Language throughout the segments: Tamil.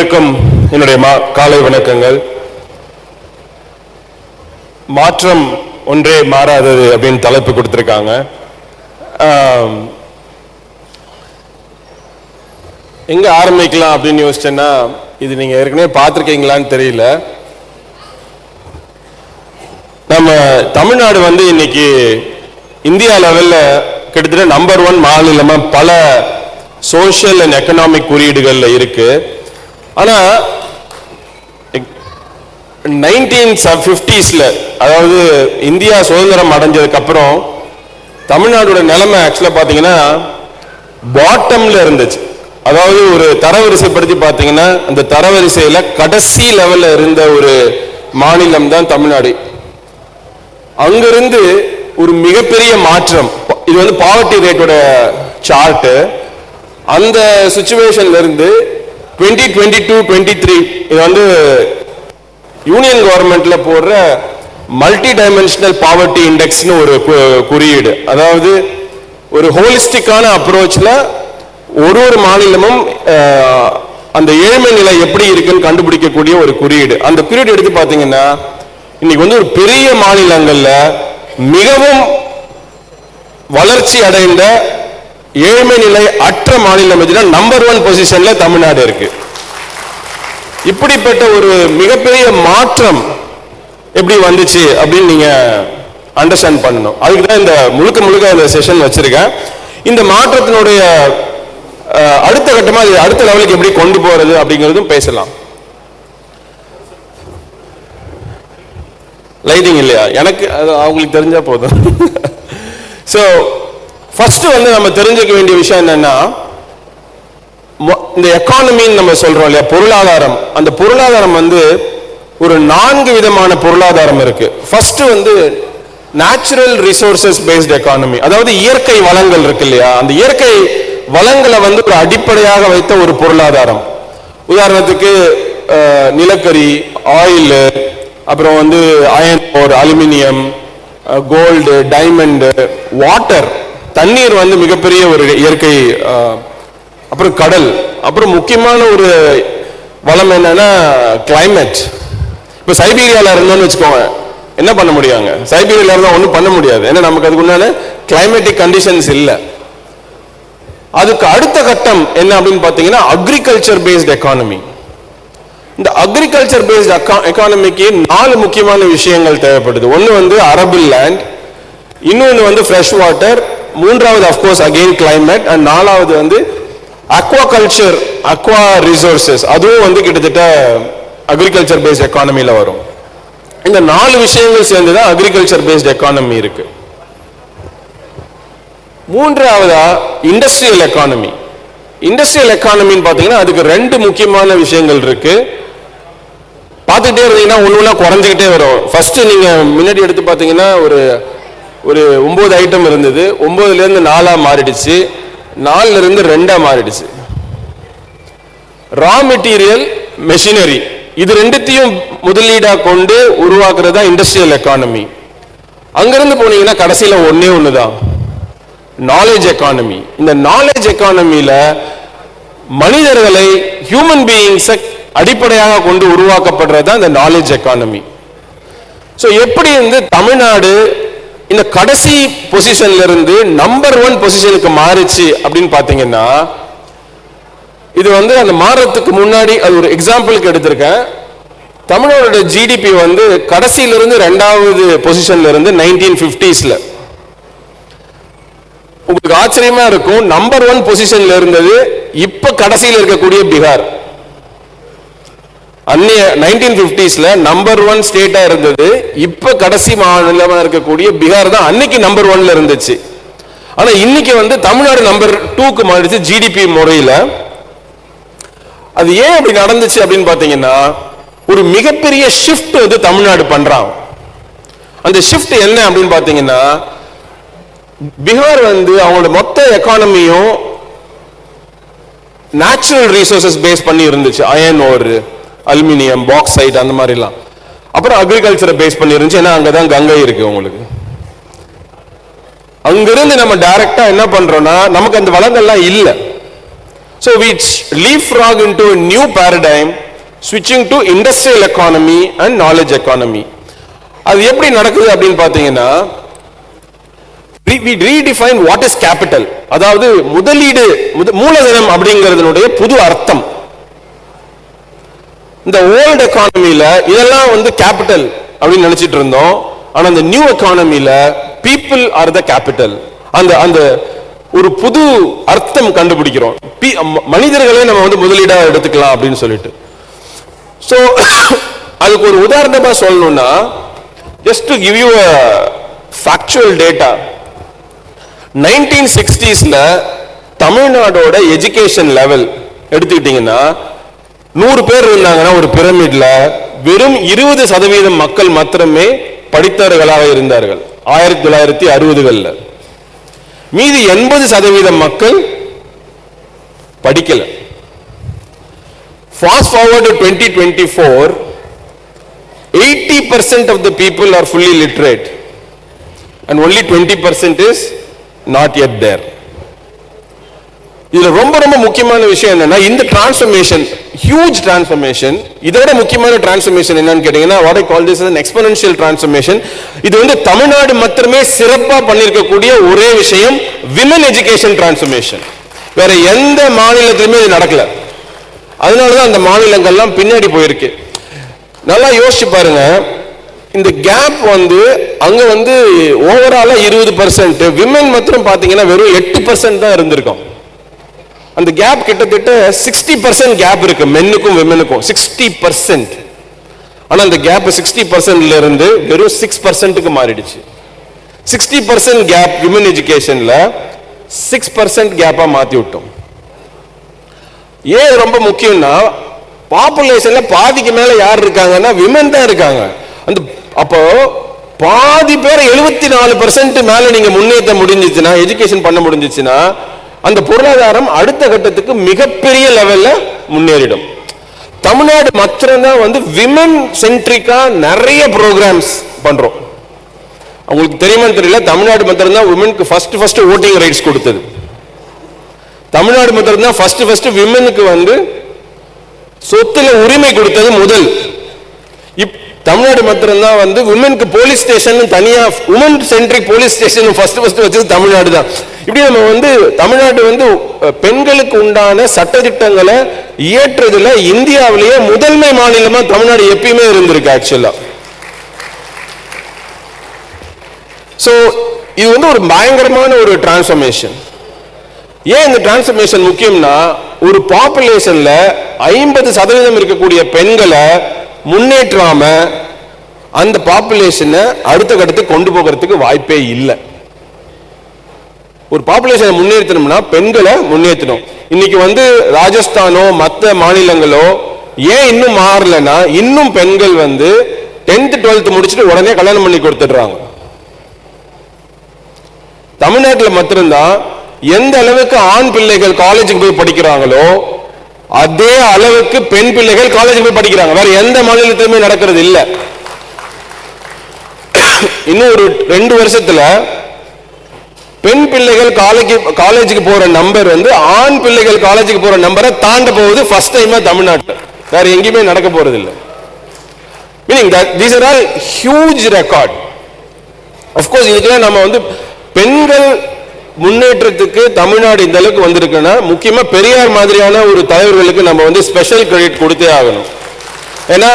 அனைவருக்கும் என்னுடைய காலை வணக்கங்கள். மாற்றம் ஒன்றே மாறாதது அப்படின்னு தலைப்பு கொடுத்திருக்காங்க. எங்க ஆரம்பிக்கலாம் அப்படின்னு யோசிச்சேன்னா, இது நீங்க ஏற்கனவே பார்த்திருக்கீங்களான்னு தெரியல. நம்ம தமிழ்நாடு இன்னைக்கு இந்தியா லெவல்ல கிட்டத்தட்ட நம்பர் 1 மாநிலமா பல சோஷியல் அண்ட் எக்கனாமிக் குறியீடுகள்ல இருக்கு. ஆனா 1950s அதாவது இந்தியா சுதந்திரம் அடைஞ்சதுக்கு அப்புறம் தமிழ்நாடோட நிலைமை ஆக்சுவலா பாத்தீங்கன்னா பாட்டம்ல இருந்துச்சு. அதாவது ஒரு தரவரிசைப்படுத்தி பாத்தீங்கன்னா அந்த தரவரிசையில கடைசி லெவல்ல இருந்த ஒரு மாநிலம் தான் தமிழ்நாடு. அங்கிருந்து ஒரு மிகப்பெரிய மாற்றம். இது பாவர்ட்டி ரேட்டோட சார்ட். அந்த சிச்சுவேஷன்ல இருந்து 2022-23 இது யூனியன் கவர்மெண்ட்ல போடுற மல்டி டைமென்ஷனல் பாவர்ட்டி இண்டெக்ஸ்னு ஒரு குறியீடு. அதாவது ஒரு ஹோலிஸ்டிக்கான அப்ரோச்ல ஒரு மாநிலமும் அந்த ஏழ்மை நிலை எப்படி இருக்குன்னு கண்டுபிடிக்கக்கூடிய ஒரு குறியீடு. அந்த குறியீடு எடுத்து பாத்தீங்கன்னா இன்னைக்கு ஒரு பெரிய மாநிலங்கள்ல மிகவும் வளர்ச்சி அடைந்த ஏழ்மை நிலை அற்ற மாநிலம் எதுனா நம்பர் 1 பொசிஷன்ல தமிழ்நாடு இருக்கு. இப்படிப்பட்ட ஒரு மிகப்பெரிய மாற்றம் எப்படி வந்துச்சு அப்படின்னு நீங்க அண்டர்ஸ்டாண்ட் பண்ணணும். அதுக்கு தான் இந்த முழுக்க இந்த செஷன் வச்சிருக்கேன். இந்த மாற்றத்தினுடைய அடுத்த கட்டமா அடுத்த லெவலுக்கு எப்படி கொண்டு போறது அப்படிங்கிறதும் பேசலாம். லைட்டிங் இல்லையா? எனக்கு அவங்களுக்கு தெரிஞ்சா போதும். ஸோ ஃபர்ஸ்ட் நம்ம தெரிஞ்சுக்க வேண்டிய விஷயம் என்னன்னா, இந்த எக்கானமின்னு நம்ம சொல்றோம் இல்லையா, பொருளாதாரம். அந்த பொருளாதாரம் ஒரு 4 விதமான பொருளாதாரம் இருக்கு. First natural resources paste economy. அதாவது இயற்கை வளங்கள் இருக்கு இல்லையா, அந்த இயற்கை வளங்களை ஒரு அடிப்படையாக வைத்த ஒரு பொருளாதாரம். உதாரணத்துக்கு நிலக்கரி, ஆயில், அப்புறம் iron ore, aluminium, gold, diamond, water, தண்ணீர் மிகப்பெரிய ஒரு இயற்கை. அப்புறம் கடல். அப்புறம் முக்கியமான ஒரு வளம் என்னன்னா கிளைமேட். இப்ப சைபீரியால இருந்தோம்னு வச்சுக்கோங்க, என்ன பண்ண முடியாங்க? சைபீரியால இருந்தா ஒன்றும் பண்ண முடியாது. ஏன்னா நமக்கு அதுக்கு உண்டான கிளைமேட்டிக் கண்டிஷன்ஸ் இல்லை. அதுக்கு அடுத்த கட்டம் என்ன அப்படின்னு பாத்தீங்கன்னா அக்ரிகல்ச்சர் பேஸ்ட் எக்கானமி. இந்த அக்ரிகல்ச்சர் பேஸ்ட் எக்கானமிக்கு 4 முக்கியமான விஷயங்கள் தேவைப்படுது. ஒன்னு அரபிள் லேண்ட், இன்னொன்னு ஃப்ரெஷ் வாட்டர், மூன்றாவது அஃப்கோர்ஸ் அகெயின் கிளைமேட், அண்ட் நாலாவது அக்வாகல்ச்சர், அக்வா ரிசோர்சஸ். அதுவும் கிட்டத்தட்ட அக்ரிகல்ச்சர் பேஸ்ட் எக்கானமில வரும். இந்த 4 விஷயங்கள் சேர்ந்துதான் அக்ரிகல்ச்சர் பேஸ்ட் எக்கானமி இருக்கு. மூன்றாவதா இண்டஸ்ட்ரியல் எக்கானமி. இண்டஸ்ட்ரியல் எக்கானமின்னு பாத்தீங்கன்னா அதுக்கு 2 முக்கியமான விஷயங்கள் இருக்கு. பார்த்துக்கிட்டே இருந்தீங்கன்னா ஒன்னொன்னா குறைஞ்சிக்கிட்டே வரும். ஃபர்ஸ்ட் நீங்க முன்னாடி எடுத்து பார்த்தீங்கன்னா ஒரு 9 ஐட்டம் இருந்தது. 9ல இருந்து 4ஆ மாறிடுச்சு, 4ல இருந்து 2ஆ மாறிடுச்சு. ரா மெட்டீரியல், மெஷினரி, இது 2த்தையும் முதலீடா கொண்டு உருவாக்குறதா இண்டஸ்ட்ரியல் எக்கானமி. அங்கிருந்து போனீங்கன்னா கடைசியில ஒண்ணுதான் நாலேஜ் எக்கானமி. இந்த நாலேஜ் எக்கானமியில மனிதர்களை, ஹியூமன் பீயிங்ஸை அடிப்படையாக கொண்டு உருவாக்கப்படுறது தான் இந்த நாலேஜ் எக்கானமி. ஸோ எப்படி தமிழ்நாடு இந்த கடைசி பொசிஷன்ல இருந்து நம்பர் 1 பொசிஷனுக்கு மாறிச்சு அப்படின்னு பாத்தீங்கன்னா, இது அந்த மாறத்துக்கு முன்னாடி அது ஒரு எக்ஸாம்பிளுக்கு எடுத்திருக்கேன். தமிழ்நாடோட ஜிடிபி கடைசியிலிருந்து 2வது பொசிஷன்ல இருந்து 1950s. உங்களுக்கு ஆச்சரியமா இருக்கும், நம்பர் 1 பொசிஷன்ல இருந்தது இப்ப கடைசியில் இருக்கக்கூடிய பீகார். 1950s நம்பர் 1 ஸ்டேட்டா இருந்தது, இப்ப கடைசி மாநிலமா இருக்கக்கூடிய பீகார் தான் அன்னைக்கு நம்பர் 1ல இருந்துச்சு. ஆனா இன்னைக்கு தமிழ்நாடு நம்பர் 2க்கு மாறிடுச்சு ஜிடிபி முறையில. அது ஏன் அப்படி நடந்துச்சு அப்படின்னு பாத்தீங்கன்னா, ஒரு மிகப்பெரிய ஷிஃப்ட் தமிழ்நாடு பண்றாங்க. அந்த ஷிஃப்ட் என்ன அப்படின்னு பாத்தீங்கன்னா, பீகார் அவங்களோட மொத்த எக்கானமியும் நேச்சுரல் ரிசோர்சஸ் பேஸ் பண்ணி இருந்துச்சு. அயன் ஓர், அலுமினியம், பாக்சைட், அந்த மாதிரிலாம். அப்புறம் அக்ரிகல்ச்சரை பேஸ் பண்ணி இருந்துச்சு. ஏன்னா அங்கதான் கங்கை இருக்கு உங்களுக்கு. அங்கிருந்து நம்ம டைரக்டா என்ன பண்றோம்னா, நமக்கு அந்த வளங்கள்லாம் இல்லை. So we leapfrog into a new paradigm, switching to industrial economy and knowledge economy. அது எப்படி நடக்குது அப்படின்னு பார்த்தீங்கன்னா, we redefine what is capital. அதாவது முதலீடு, மூலதனம் அப்படிங்கிறதுனுடைய புது அர்த்தம். இந்த ஓல்ட் எக்கானமில இதெல்லாம் வந்து கேபிட்டல் அப்படின்னு நினைச்சிட்டு இருந்தோம். ஆனா இந்த நியூ எக்கானமில பீப்புள் ஆர் த கேபிட்டல். அந்த ஒரு புது அர்த்தம் கண்டுபிடிக்கிறோம். மனிதர்களே நம்ம வந்து முதலீடா எடுத்துக்கலாம் அப்படின்னு சொல்லிட்டு. சோ அதுக்கு ஒரு உதாரணமா சொல்லணும்னா, just to give you a factual data, 1960sல தமிழ்நாடோட எஜுகேஷன் லெவல் எடுத்துக்கிட்டீங்கன்னா, 100 பேர் இருந்தாங்கன்னா ஒரு பிரமிட்ல வெறும் 20% மக்கள் மாத்திரமே படித்தவர்களாக இருந்தார்கள் 1960களில். மீதி 80% மக்கள் படிக்கல. Fast forward to 2024, 80% of the people are fully literate and only 20% is not yet there. இதுல ரொம்ப ரொம்ப முக்கியமான விஷயம் என்னன்னா, இந்த டிரான்ஸ்ஃபர்மேஷன், ஹியூஜ் டிரான்ஸ்ஃபர்மேஷன், இதோட முக்கியமான டிரான்ஸ்ஃபர்மேஷன் என்னன்னு கேட்டீங்கன்னா, what I call this as an exponential transformation. இது வந்து தமிழ்நாடு மட்டுமே சிறப்பா பண்ணிருக்கக்கூடிய ஒரே விஷயம் விமன் எஜுகேஷன் டிரான்ஸ்ஃபர்மேஷன். வேற எந்த மாநிலத்திலுமே இது நடக்கல. அதனாலதான் அந்த மாநிலங்கள்லாம் பின்னாடி போயிருக்கு. நல்லா யோசிச்சு பாருங்க, இந்த கேப் வந்து அங்க வந்து ஓவராலா 20%, விமன் மட்டும் பாத்தீங்கன்னா வெறும் 8% தான் இருந்திருக்கும். அந்த கேப் கிட்டத்தட்ட 60% கேப் இருக்கு, மென்னுக்கும் விமனுக்கும் 60%. ஆனா அந்த கேப் 60%ல இருந்து வெறும் 6%க்கு மாறிடுச்சு. 60% கேப் விமன் எஜுகேஷன்ல 6% கேப்பா மாத்தி விட்டோம். ஏன் ரொம்ப முக்கியம்னா, பாப்புலேஷன்ல பாதிக்கு மேல யார் இருக்காங்கன்னா விமன் தான் இருக்காங்க. அந்த அப்போ பாதி பேர் 74% மேல நீங்க முன்னேற்ற முடிஞ்சிச்சுன்னா, எஜுகேஷன் பண்ண முடிஞ்சிச்சுன்னா, அந்த பொருளாதாரம் அடுத்த கட்டத்துக்கு மிகப்பெரிய லெவல்ல முன்னேறிடும். தமிழ்நாடு மாத்திரம்தான் வந்து விமன் சென்ட்ரிக்கா நிறைய ப்ரோக்ராம்ஸ் பண்றோம். உங்களுக்கு தெரியுமான்னு தெரியல, தமிழ்நாடு மாத்திரம்தான் விமனுக்கு ஃபர்ஸ்ட் ஓட்டிங் ரைட்ஸ் கொடுத்தது. தமிழ்நாடு மாத்திரம்தான் ஃபர்ஸ்ட் விமனுக்கு வந்து சொத்துல உரிமை கொடுத்தது முதல். தமிழ்நாடு மாத்திரம்தான் வந்து விமனுக்கு போலீஸ் ஸ்டேஷன் தனியா, woman centric police station first வச்சது தமிழ்நாடு தான். இப்படி நம்ம வந்து தமிழ்நாடு வந்து பெண்களுக்கு உண்டான சட்டதிட்டங்களை இயற்றுறதுல இந்தியாவிலேயே முதன்மை மாநிலமா தமிழ்நாடு எப்பயுமே இருந்திருக்கு ஆக்சுவலா. சோ இது வந்து ஒரு பயங்கரமான ஒரு டிரான்ஸ்ஃபர்மேஷன். ஏன் இந்த டிரான்ஸ்ஃபர்மேஷன் முக்கியம்னா, ஒரு பாப்புலேஷன்ல 50% இருக்கக்கூடிய பெண்களை முன்னேற்றாம அந்த பாப்புலேஷனை அடுத்த கட்டத்துக்கு கொண்டு போகிறதுக்கு வாய்ப்பே இல்லை. ஒரு பாப்புலேஷனை முன்னேற்றணும்னா பெண்களை முன்னேற்றணும். இன்னைக்கு வந்து ராஜஸ்தானோ மற்ற மாநிலங்களோ ஏன் இன்னும் மாறலன்னா, இன்னும் பெண்கள் வந்து 10th 12th முடிச்சுட்டு உடனே கல்யாணம் பண்ணி கொடுத்துடுறாங்க. தமிழ்நாட்டில் மாத்திரம்தான் எந்த அளவுக்கு ஆண் பிள்ளைகள் காலேஜுக்கு போய் படிக்கிறாங்களோ அதே அளவுக்கு பெண் பிள்ளைகள் காலேஜுக்கு போய் படிக்கிறாங்க. வேற எந்த மாநிலத்திலுமே நடக்கிறது இல்லை. இன்னும் ஒரு 2 வருஷத்துல பெண் பிள்ளைகள் காலேஜுக்கு போற நம்பர் வந்து ஆண் பிள்ளைகள் காலேஜுக்கு போற நம்பரை தாண்ட போகுது ஃபர்ஸ்ட் டைமா தமிழ்நாட்டில். வேற எங்கேயுமே நடக்க போறது இல்லை. Meaning that these are all huge record. Of course இதுக்கெல்லாம் நம்ம வந்து பெண்கள் முன்னேற்றத்துக்கு தமிழ்நாடு இந்த அளவுக்கு வந்திருக்குன்னா முக்கியமா பெரியார் மாதிரியான ஒரு தலைவர்களுக்கு நம்ம வந்து ஸ்பெஷல் கிரெடிட் கொடுத்தே ஆகணும். ஏன்னா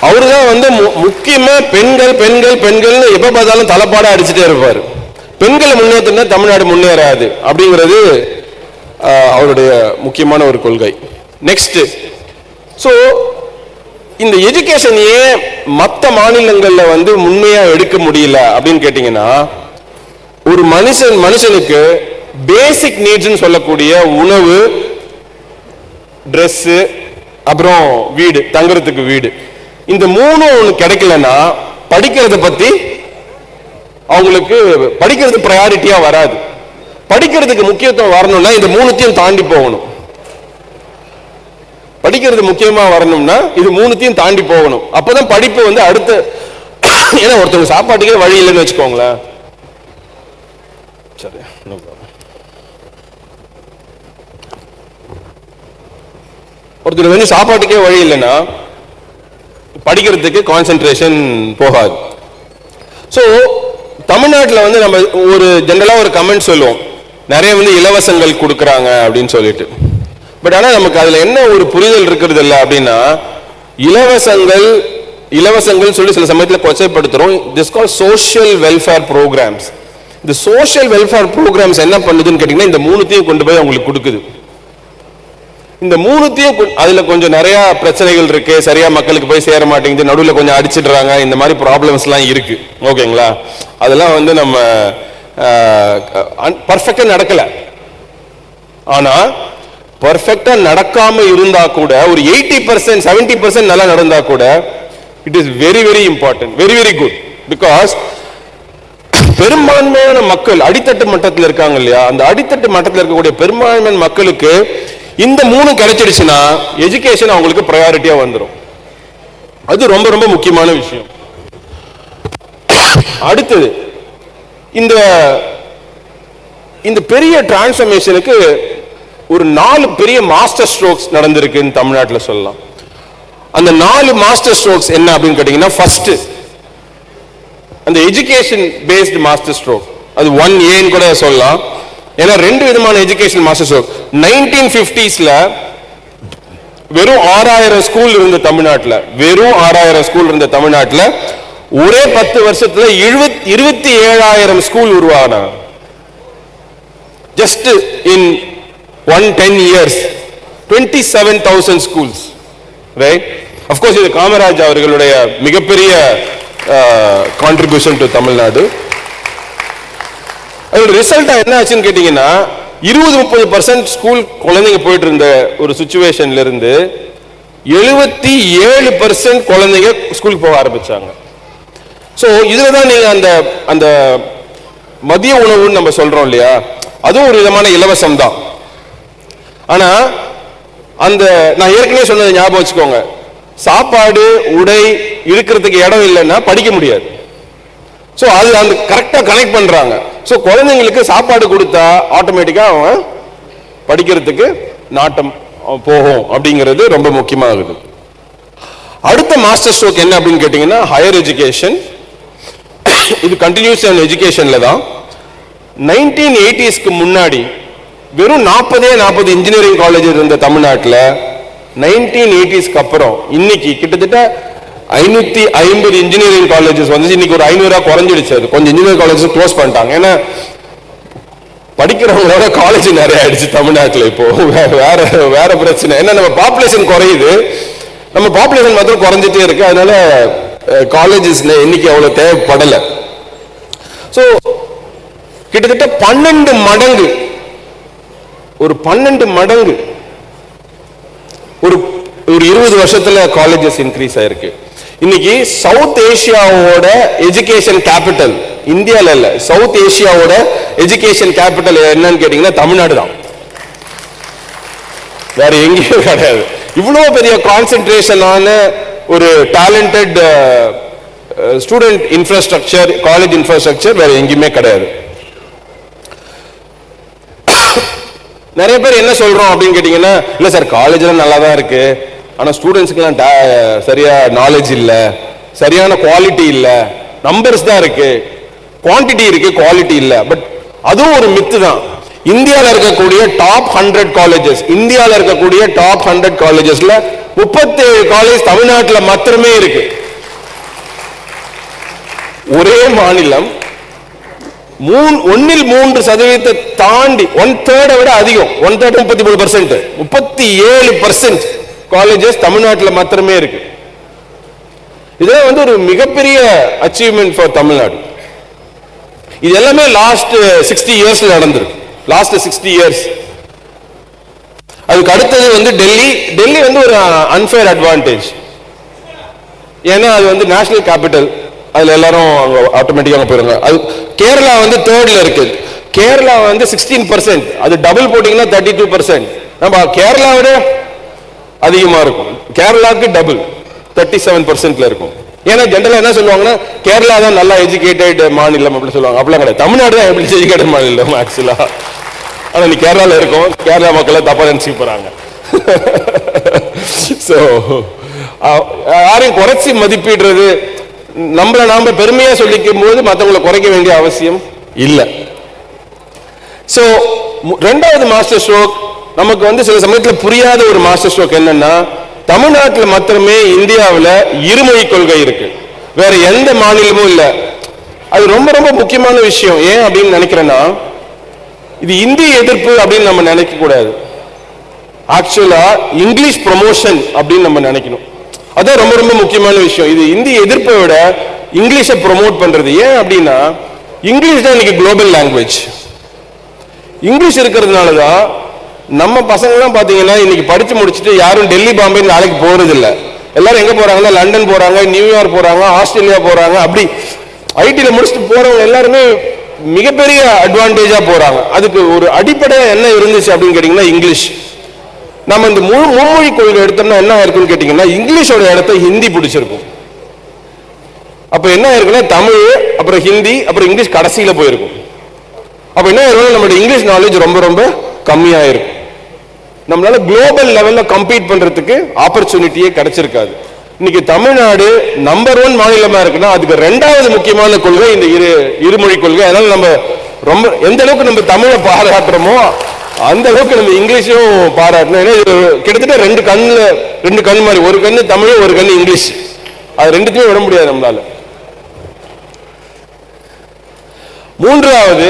அவருதான் வந்து முக்கியமா பெண்கள் பெண்கள் பெண்கள்னு எப்ப பார்த்தாலும் தலைப்பாடா அடிச்சுட்டே இருப்பாரு. பெண்களை முன்னேற்றினா தமிழ்நாடு முன்னேறாது அப்படிங்கிறது அவருடைய முக்கியமான ஒரு கொள்கை. நெக்ஸ்ட், சோ இந்த எஜுகேஷன் ஏன் மற்ற மாநிலங்கள்ல வந்து முன்மையா எடுக்க முடியல அப்படின்னு கேட்டீங்கன்னா, ஒரு மனுஷனுக்கு பேசிக் நீட்ஸ் சொல்லக்கூடிய உணவு, ட்ரெஸ், அப்புறம் வீடு, தங்குறதுக்கு வீடு, இந்த 3 கிடைக்கலன்னா படிக்கிறத பத்தி அவங்களுக்கு படிக்கிறது ப்ரையாரிட்டியா வராது. படிக்கிறதுக்கு முக்கியத்துவம் வரணும்னா இந்த 3த்தையும் தாண்டி போகணும். படிக்கிறது முக்கியமா வரணும்னா இது 3த்தையும் தாண்டி போகணும். அப்பதான் படிப்பு வந்து அடுத்த, ஏன்னா ஒருத்தவங்க சாப்பாட்டுக்கே வழி இல்லைன்னு வச்சுக்கோங்களேன். சரி, ஒருத்தர் வந்து சாப்பாட்டுக்கே வழி இல்லைன்னா படிக்கிறதுக்கு கான்சென்ட்ரேஷன் போகாது. ஸோ தமிழ்நாட்டில் வந்து நம்ம ஒரு ஜென்ரலாக ஒரு கமெண்ட் சொல்லுவோம், நிறைய வந்து இலவசங்கள் கொடுக்குறாங்க அப்படின்னு சொல்லிட்டு. பட் ஆனால் நமக்கு அதில் என்ன ஒரு புரிதல் இருக்கிறது இல்லை அப்படின்னா, இலவசங்கள் சொல்லி சில சமயத்தில் கொச்சைப்படுத்துறோம். This call social welfare programmes. இந்த சோஷியல் வெல்ஃபேர் ப்ரோக்ராம்ஸ் என்ன பண்ணுதுன்னு கேட்டீங்கன்னா, இந்த மூணுத்தையும் கொண்டு போய் அவங்களுக்கு கொடுக்குது. இந்த மூணுத்தையும் அதுல கொஞ்சம் நிறைய பிரச்சனைகள் இருக்கு, சரியா மக்களுக்கு போய் சேர மாட்டேங்குது, நடுவில் கொஞ்சம் அடிச்சிடுறாங்க, இந்த மாதிரி ப்ராப்ளம்ஸ் எல்லாம் இருக்கு. ஓகேங்களா? அதெல்லாம் வந்து நம்ம பர்ஃபெக்டா நடக்கல. ஆனா பர்ஃபெக்டா நடக்காம இருந்தா கூட ஒரு 80% 70% நல்லா நடந்தா கூட it is very very important, very very good. Because பெரும்பான்மையான மக்கள் அடித்தட்டு மட்டத்தில் இருக்காங்க இல்லையா, அந்த அடித்தட்டு மட்டத்தில் இருக்கக்கூடிய பெரும்பான்மையான மக்களுக்கு இந்த மூணு கிடைச்சிடுச்சுன்னா எஜுகேஷன் அவங்களுக்கு ப்ரையாரிட்டியா வந்துடும். அது ரொம்ப ரொம்ப முக்கியமான விஷயம். அடுத்தது இந்த பெரிய டிரான்ஸ்ஃபர்மேஷனுக்கு ஒரு 4 பெரிய மாஸ்டர் ஸ்ட்ரோக்ஸ் நடந்திருக்குன்னு தமிழ்நாட்டில் சொல்லலாம். அந்த 4 மாஸ்டர் ஸ்ட்ரோக்ஸ் என்ன அப்படின்னு கேட்டீங்கன்னா, ஃபர்ஸ்ட் அந்த எஜுகேஷன் பேஸ்டு மாஸ்டர் ஸ்ட்ரோக், அது 1A கூட சொல்லலாம். ஏன்னா 2 விதமான எஜுகேஷன் மாஸ்டர் ஸ்ட்ரோக். 1950s வெறும் 6000 ஸ்கூல் இருந்த தமிழ்நாட்டில், வெறும் 6000 ஸ்கூல் இருந்த தமிழ்நாட்டில் ஒரே 10 வருஷத்துல 27,000 ஸ்கூல் உருவான. Just in 10 years 27,000 schools, right? Of course இது காமராஜ் அவர்களுடைய மிகப்பெரிய கான்ட்ரிபியூஷன் டு தமிழ்நாடு. அதோட ரிசல்ட்டா என்ன ஆச்சுன்னு கேட்டீங்கன்னா, 20-30% ஸ்கூல் குழந்தைங்க போயிட்டு இருந்த ஒரு சிச்சுவேஷன்ல இருந்து 77% குழந்தைங்க ஸ்கூலுக்கு போக ஆரம்பிச்சாங்க. ஸோ இதுல தான் நீங்க அந்த மதிய உணவுன்னு நம்ம சொல்றோம் இல்லையா, அதுவும் ஒரு விதமான இலவசம் தான். ஆனா அந்த நான் ஏற்கனவே சொன்னதை ஞாபகம் வச்சுக்கோங்க, சாப்பாடு உடை இருக்கிறதுக்கு இடம் இல்லைன்னா படிக்க முடியாது. ஸோ அது அந்த கரெக்டா கனெக்ட் பண்றாங்க. ஸோ குழந்தைங்களுக்கு சாப்பாடு கொடுத்தா ஆட்டோமேட்டிக்கா அவன் படிக்கிறதுக்கு நாட்டம் போகும் அப்படிங்கிறது ரொம்ப முக்கியமாகுது. அடுத்த மாஸ்டர் ஸ்ட்ரோக் என்ன அப்படின்னு கேட்டீங்கன்னா, ஹையர் எஜுகேஷன். இது கண்டினியூஸ் எஜுகேஷன்ல தான். 1980s முன்னாடி வெறும் 40 இன்ஜினியரிங் காலேஜ் இருந்த தமிழ்நாட்டில் 1980s அப்புறம் இன்னைக்கு கிட்டத்தட்ட 550 இன்ஜினியரிங் காலேஜஸ் வந்து இன்னைக்கு ஒரு 500 குறைஞ்சிடுச்சு. அது கொஞ்சம் இன்ஜினியரிங் காலேஜஸ் க்ளோஸ் பண்ணிட்டாங்க. ஏன்னா படிக்கிறவங்களோட காலேஜ் நிறைய ஆயிடுச்சு தமிழ்நாட்டில். இப்போ வேற பிரச்சனை என்ன, நம்ம பாப்புலேஷன் குறையுது, நம்ம பாப்புலேஷன் மாத்திரம் குறைஞ்சிட்டே இருக்கு. அதனால காலேஜஸ்ல எண்ணிக்கை அவ்வளவு தேவைப்படலை. ஸோ கிட்டத்தட்ட 12 மடங்கு, ஒரு 12 மடங்கு ஒரு 20 வருஷத்துல காலேஜஸ் இன்க்ரீஸ் ஆயிருக்கு. இன்னைக்கு சவுத் ஏசியாவோட எஜுகேஷன் கேபிட்டல் இந்தியால இல்ல, சவுத் ஏசியாவோட எஜுகேஷன் கேபிட்டல் என்னன்னு கேட்டீங்கன்னா தமிழ்நாடு தான், வேற எங்கேயும் கிடையாது. இவ்வளவு பெரிய கான்சென்ட்ரேஷனான ஒரு talented student infrastructure, college infrastructure வேற எங்கேயுமே கிடையாது. நிறைய பேர் என்ன சொல்றோம் அப்படின்னு கேட்டீங்கன்னா, இல்ல சார் காலேஜ்லாம் நல்லா தான் இருக்கு, ஆனா ஸ்டூடெண்ட்ஸ்க்குலாம் சரியா நாலேஜ் இல்ல, சரியான குவாலிட்டி இல்ல, நம்பர்ஸ் தான் இருக்கு, குவான்டிட்டி இருக்கு, குவாலிட்டி இல்ல. பட் அதுவும் ஒரு மித்து தான். இந்தியாவில் இருக்கக்கூடிய டாப் 100 காலேஜஸ், இந்தியாவில் இருக்கக்கூடிய டாப் 100 காலேஜஸ்ல 37 காலேஜ் தமிழ்நாட்டில் மாத்திரமே இருக்கு. ஒரே மாநிலம் 1% தாண்டி 1/3 விட அதிகம், 1/3 33%, 37% காலேஜஸ் தமிழ்நாட்டில் மாத்திரமே இருக்கு. இதெல்லாம் வந்து ஒரு மிகப்பெரிய அச்சீவ்மெண்ட் ஃபார் தமிழ்நாடு. இது எல்லாமே லாஸ்ட் 60 இயர்ஸ்ல நடந்திருக்கு. Last 60 years. அதுக்கு அடுத்தது வந்து டெல்லி வந்து ஒரு அன்ஃபேர் அட்வான்டேஜ். ஏன்னா அது வந்து நேஷனல் கேபிட்டல், அதுல எல்லாரும் ஆட்டோமேட்டிக்கா போயிருங்க. அது கேரளா வந்து 3rd இருக்கு. கேரளா வந்து 16%, அது டபுள் போட்டீங்கன்னா 32%. நம்ம கேரளாவோட அதிகமா இருக்கும். கேரளாவுக்கு டபுள் 37% இருக்கும். ஏன்னா ஜென்ரலா என்ன சொல்லுவாங்கன்னா, கேரளா தான் நல்லா எஜுகேட்டட் மாநிலம் அப்படின்னு சொல்லுவாங்க. அப்படிலாம் கிடையாது, தமிழ்நாடு தான் எப்படி எஜுகேட்டட் மாநிலம் ஆக்சுவலா. ஆனா நீ கேரளால இருக்கும், கேரளா மக்கள் தப்பா நினைச்சு போறாங்க. ஸோ யாரையும் குறைச்சி மதிப்பிடுறது, நம்மளை நாம பெருமையா சொல்லிக்கும் போது மற்றவங்களை குறைக்க வேண்டிய அவசியம் இல்லை. ஸோ ரெண்டாவது மாஸ்டர் ஸ்ட்ரோக் நமக்கு வந்து சில சமயத்தில் புரியாத ஒரு மாஸ்டர் ஸ்ட்ரோக் என்னன்னா, தமிழ்நாட்டில் மாத்திரமே இந்தியாவில் இருமொழி கொள்கை இருக்கு, வேற எந்த மாநிலமும் இல்லை. அது ரொம்ப ரொம்ப முக்கியமான விஷயம். ஏன் அப்படின்னு நினைக்கிறேன்னா, இது இந்தி எதிர்ப்பு அப்படின்னு நம்ம நினைக்க கூடாது. ஆக்சுவலா இங்கிலீஷ் ப்ரமோஷன் அப்படின்னு நம்ம நினைக்கணும். அதான் ரொம்ப ரொம்ப முக்கியமான விஷயம். இது இந்தி எதிர்ப்பை விட இங்கிலீஷை ப்ரொமோட் பண்றது. ஏன் அப்படின்னா, இங்கிலீஷ் தான் இன்னைக்கு குளோபல் லாங்குவேஜ். இங்கிலீஷ் இருக்கிறதுனால தான் நம்ம பசங்கள்லாம் பார்த்தீங்கன்னா இன்னைக்கு படிச்சு முடிச்சுட்டு யாரும் டெல்லி பாம்பே நாளைக்கு போறது இல்லை. எல்லாரும் எங்க போறாங்கன்னா லண்டன் போறாங்க, நியூயார்க் போறாங்க, ஆஸ்திரேலியா போறாங்க. அப்படி ஐடியில் முடிச்சுட்டு போறவங்க எல்லாருமே மிகப்பெரிய அட்வான்டேஜா போறாங்க. அதுக்கு ஒரு அடிப்படை என்ன இருந்துச்சு அப்படின்னு கேட்டீங்கன்னா இங்கிலீஷ். நம்ம இந்த மும்மொழி கொள்கை எடுத்தோம்னா என்ன இருக்குன்னு கேட்டீங்கன்னா, இங்கிலீஷோட இடத்த ஹிந்தி பிடிச்சிருக்கும். அப்ப என்ன இருக்குன்னா தமிழ், அப்புறம் ஹிந்தி, அப்புறம் இங்கிலீஷ் கடைசியில போயிருக்கும். அப்ப என்ன ஆயிருக்கும், நம்மளுடைய இங்கிலீஷ் நாலேஜ் ரொம்ப ரொம்ப கம்மியா இருக்கும். நம்மளால குளோபல் லெவல்ல கம்பீட் பண்றதுக்கு ஆப்பர்ச்சுனிட்டியே கிடைச்சிருக்காது. இன்னைக்கு தமிழ்நாடு நம்பர் 1 மாநிலமா இருக்குன்னா அதுக்கு ரெண்டாவது முக்கியமான கொள்கை இந்த இருமொழி கொள்கை. அதனால நம்ம ரொம்ப எந்த அளவுக்கு நம்ம தமிழை பாராட்டுறோமோ அந்த அளவுக்கு நம்ம இங்கிலீஷும் பாராட்டணும். ஏன்னா கிட்டத்தட்ட ரெண்டு கண் மாதிரி, ஒரு கண்ணு தமிழ், ஒரு கண்ணு இங்கிலீஷ். அது ரெண்டுத்தையும் விட முடியாது நம்மளால. மூன்றாவது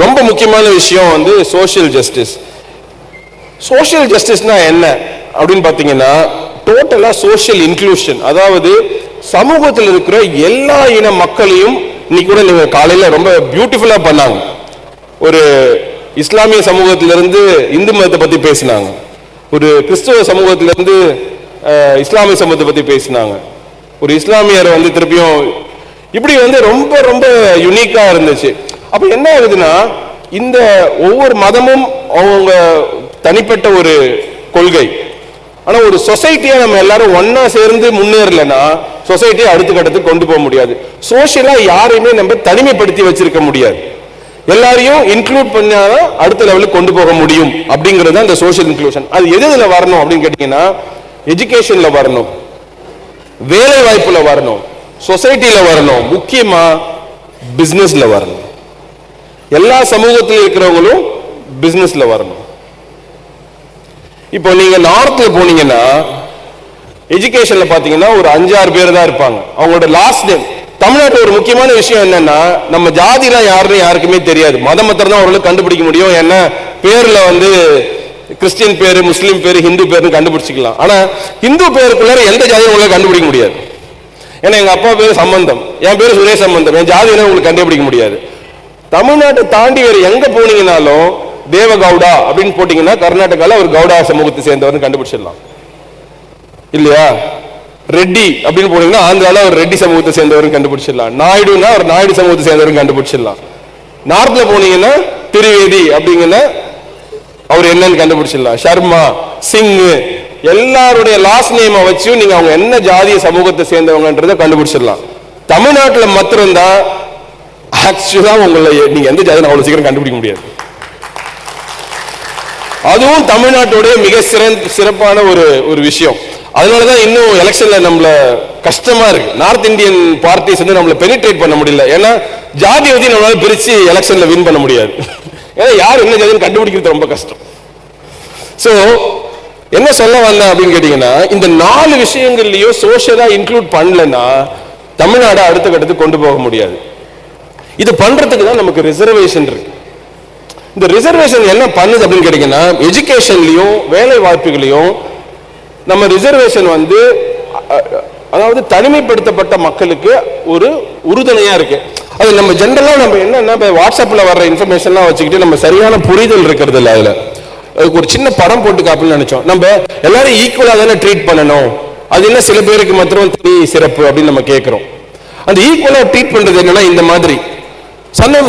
ரொம்ப முக்கியமான விஷயம் வந்து சோஷியல் ஜஸ்டிஸ். சோஷியல் ஜஸ்டிஸ்னா என்ன அப்படின்னு பாத்தீங்கன்னா, டோட்டலா சோஷியல் இன்க்ளூஷன். அதாவது சமூகத்தில் இருக்கிற எல்லா இன மக்களையும் இன்னைக்கு கூட நீங்க காலையில ரொம்ப பியூட்டிஃபுல்லா பண்ணாங்க. ஒரு இஸ்லாமிய சமூகத்திலிருந்து இந்து மதத்தை பத்தி பேசினாங்க, ஒரு கிறிஸ்துவ சமூகத்திலிருந்து இஸ்லாமிய சமூகத்தை பத்தி பேசினாங்க, ஒரு இஸ்லாமியர் வந்து திருப்பியும் இப்படி வந்து ரொம்ப ரொம்ப யுனிக்கா இருந்துச்சு. அப்ப என்ன ஆகுதுன்னா, இந்த ஒவ்வொரு மதமும் அவங்க தனிப்பட்ட ஒரு கொள்கை. ஆனா ஒரு சொசைட்டியா நம்ம எல்லாரும் ஒன்னா சேர்ந்து முன்னேறலன்னா சொசைட்டியை அடுத்த கட்டத்துக்கு கொண்டு போக முடியாது. சோசியலா யாரையுமே நம்ம தனிமைப்படுத்தி வச்சிருக்க முடியாது. எல்லாரையும் இன்க்ளூட் பண்ணாதான் அடுத்த லெவலுக்கு கொண்டு போக முடியும். அப்படிங்கிறது அந்த சோசியல் இன்க்ளூஷன். அது எதுல வரணும் அப்படின்னு கேட்டீங்கன்னா, எஜுகேஷன்ல வரணும், வேலை வாய்ப்புல வரணும், சொசைட்டில வரணும், முக்கியமா பிசினஸ்ல வரணும். எல்லா சமூகத்தில் இருக்கிறவங்களும் பிசினஸ்ல வரணும். இப்போ நீங்க நார்த்ல போனீங்கன்னா எஜுகேஷன்ல பாத்தீங்கன்னா ஒரு 5-6 பேர் தான் இருப்பாங்க. அவங்களோட லாஸ்ட் நேம். தமிழ்நாட்டில் ஒரு முக்கியமான விஷயம் என்னன்னா, நம்ம ஜாதிலாம் யாருன்னு யாருக்குமே தெரியாது. மதம் மாத்திரம் தான் அவர்களுக்கு கண்டுபிடிக்க முடியும். ஏன்னா பேர்ல வந்து கிறிஸ்டியன் பேரு, முஸ்லீம் பேரு, ஹிந்து பேருன்னு கண்டுபிடிச்சிக்கலாம். ஆனா ஹிந்து பேருக்குள்ள எந்த ஜாதியும் உங்களுக்கு கண்டுபிடிக்க முடியாது. ஏன்னா எங்க அப்பா பேரு சம்பந்தம், என் பேரு சுரேஷ் சம்பந்தம், என் ஜாதி உங்களுக்கு கண்டுபிடிக்க முடியாது. தமிழ்நாட்டை தாண்டி வேற எங்க போனீங்கன்னாலும் தேவகவுடா அப்படின்னு போட்டீங்கன்னா கர்நாடகால ஒரு கவுடா சமூகத்தை சேர்ந்தவர்னு கண்டுபிடிச்சிடலாம் இல்லையா? ரெட்டி அப்படின்னு போனீங்கன்னா ஆந்திரால ஒரு ரெட்டி சமூகத்தை சேர்ந்தவரும் கண்டுபிடிச்சிடலாம். நாயுடுனா ஒரு நாயுடு சமூகத்தை சேர்ந்தவரும் கண்டுபிடிச்சிடலாம். நார்த்ல போனீங்கன்னா திரிவேதி அப்படிங்கன்னா அவர் என்னன்னு கண்டுபிடிச்சிடலாம். சர்மா, சிங், எல்லாருடைய லாஸ்ட் நேமை வச்சு நீங்க அவங்க என்ன ஜாதிய சமூகத்தை சேர்ந்தவங்கன்றதை கண்டுபிடிச்சிடலாம். தமிழ்நாட்டில் மாத்திரம்தான் ஆக்சுவலா உங்களை நீங்க எந்த ஜாதியும் அவ்வளவு சீக்கிரம் கண்டுபிடிக்க முடியாது. அதுவும் தமிழ்நாட்டோட மிக சிறப்பான ஒரு விஷயம். அதனாலதான் இன்னும் எலெக்ஷன்ல நம்மள கஷ்டமா இருக்கு. நார்த் இந்தியன் பார்ட்டிஸ் வந்து நம்மள பெனிட்ரேட் பண்ண முடியல. ஏன்னா ஜாதி வந்து நம்மளால பிரிச்சு எலெக்ஷன்ல வின் பண்ண முடியாது. ஏன்னா யார் என்ன ஜாதின்னு கண்டுபிடிக்கிறது ரொம்ப கஷ்டம். சோ என்ன சொல்ல வந்தேன் அப்படின்னு கேட்டீங்கன்னா, இந்த 4 விஷயங்கள்லயும் சோஷியலா இன்க்ளூட் பண்ணலன்னா தமிழ்நாடு அடுத்த கட்டத்துக்கு கொண்டு போக முடியாது. இது பண்றதுக்கு தான் நமக்கு ரிசர்வேஷன் இருக்கு. இந்த ரிசர்வேஷன் என்ன பண்ணுது அப்படின்னு கேட்டீங்கன்னா, எஜுகேஷன்லயும் வேலை வாய்ப்புகளையும் நம்ம ரிசர்வேஷன் வந்து அதாவது தனிமைப்படுத்தப்பட்ட மக்களுக்கு ஒரு உறுதுணையா இருக்கு. அது நம்ம ஜென்ரலா நம்ம என்னன்னா வாட்ஸ்அப்ல வர்ற இன்ஃபர்மேஷன்லாம் வச்சுக்கிட்டு நம்ம சரியான புரிதல் இருக்கிறது இல்லை. அதுல அதுக்கு ஒரு சின்ன படம் போட்டு காப்பீங்கன்னு நினைச்சோம். நம்ம எல்லாரும் ஈக்குவலா தானே ட்ரீட் பண்ணணும், அது என்ன சில பேருக்கு மாத்திரம் தனி சிறப்பு அப்படின்னு நம்ம கேட்கிறோம். அந்த ஈக்குவலா ட்ரீட் பண்றது என்னன்னா, இந்த மாதிரி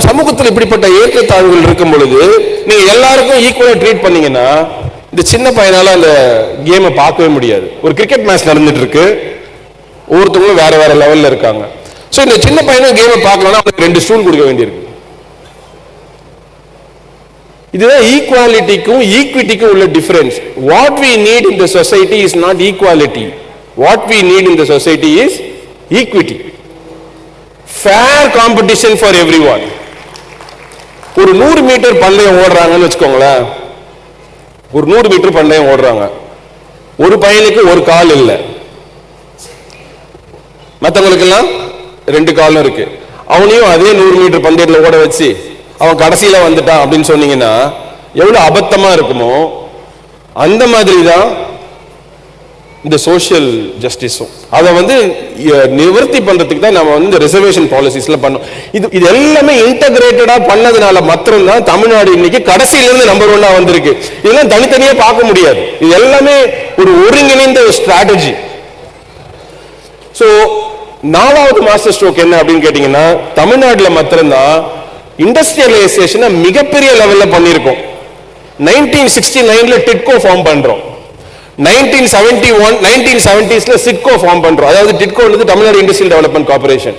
சமூகத்தில் இப்படிப்பட்ட ஏற்றத்தாழ்வுகள் இருக்கும் பொழுது நீங்க எல்லாருக்கும் ஈக்குவலா ட்ரீட் பண்ணீங்கன்னா இந்த சின்ன பையனால அந்த கேமை பார்க்கவே முடியாது. ஒரு கிரிக்கெட் மேட்ச் நடந்துட்டு இருக்கு, ஒவ்வொருத்தவங்களும் வேற வேற லெவல்ல இருக்காங்க. சோ இந்த சின்ன பையனும் கேமை பார்க்கலன்னா அவனுக்கு 2 ஸ்டூல் கொடுக்க வேண்டியிருக்கு. இதுதான் ஈக்குவாலிட்டிக்கும் ஈக்விட்டிக்கும் உள்ள difference. What we need in the society is not equality. What we need in the society is equity. Fair competition for everyone. ஒரு 100 மீட்டர் பந்தயம் ஓடுறாங்கன்னு வச்சுக்கோங்களேன். ஒரு 100 மீட்டர் பந்தயம் ஓடுறாங்க. ஒரு பையனுக்கு ஒரு கால் இல்லை, மற்றவங்களுக்கெல்லாம் 2 காலும் இருக்கு. அவனையும் அதே 100 மீட்டர் பந்தயத்தில் ஓட வச்சு அவன் கடைசியில வந்துட்டான் அப்படின்னு சொன்னீங்கன்னா எவ்வளவு அபத்தமா இருக்குமோ, அந்த மாதிரி தான் இந்த சோஷியல் ஜஸ்டிஸும். அதை நிவர்த்தி பண்றதுக்கு தான் நம்ம ரிசர்வேஷன் பாலிசிஸ்ல பண்ணோம். இது எல்லாமே இன்டகிரேட்டடா பண்ணதுனால மாத்திரம்தான் தமிழ்நாடு இன்னைக்கு கடைசியில இருந்து நம்பர் 1 வந்திருக்கு. இதெல்லாம் தனித்தனியா பார்க்க முடியாது. இது எல்லாமே ஒரு ஒருங்கிணைந்த ஸ்ட்ராட்டஜி. சோ 4வது மாஸ்டர் ஸ்ட்ரோக் என்ன அப்படின்னு கேட்டீங்கன்னா, தமிழ்நாடுல மாத்திரம்தான் இண்டஸ்ட்ரியலைசேஷனை மிகப்பெரிய லெவல்ல பண்ணிருக்கோம். 1969ல டிட்கோ ஃபார்ம் பண்றோம். 1970s சிட்கோ ஃபார்ம் பண்றோம். அதாவது TIDCO Tamil Nadu industrial development corporation,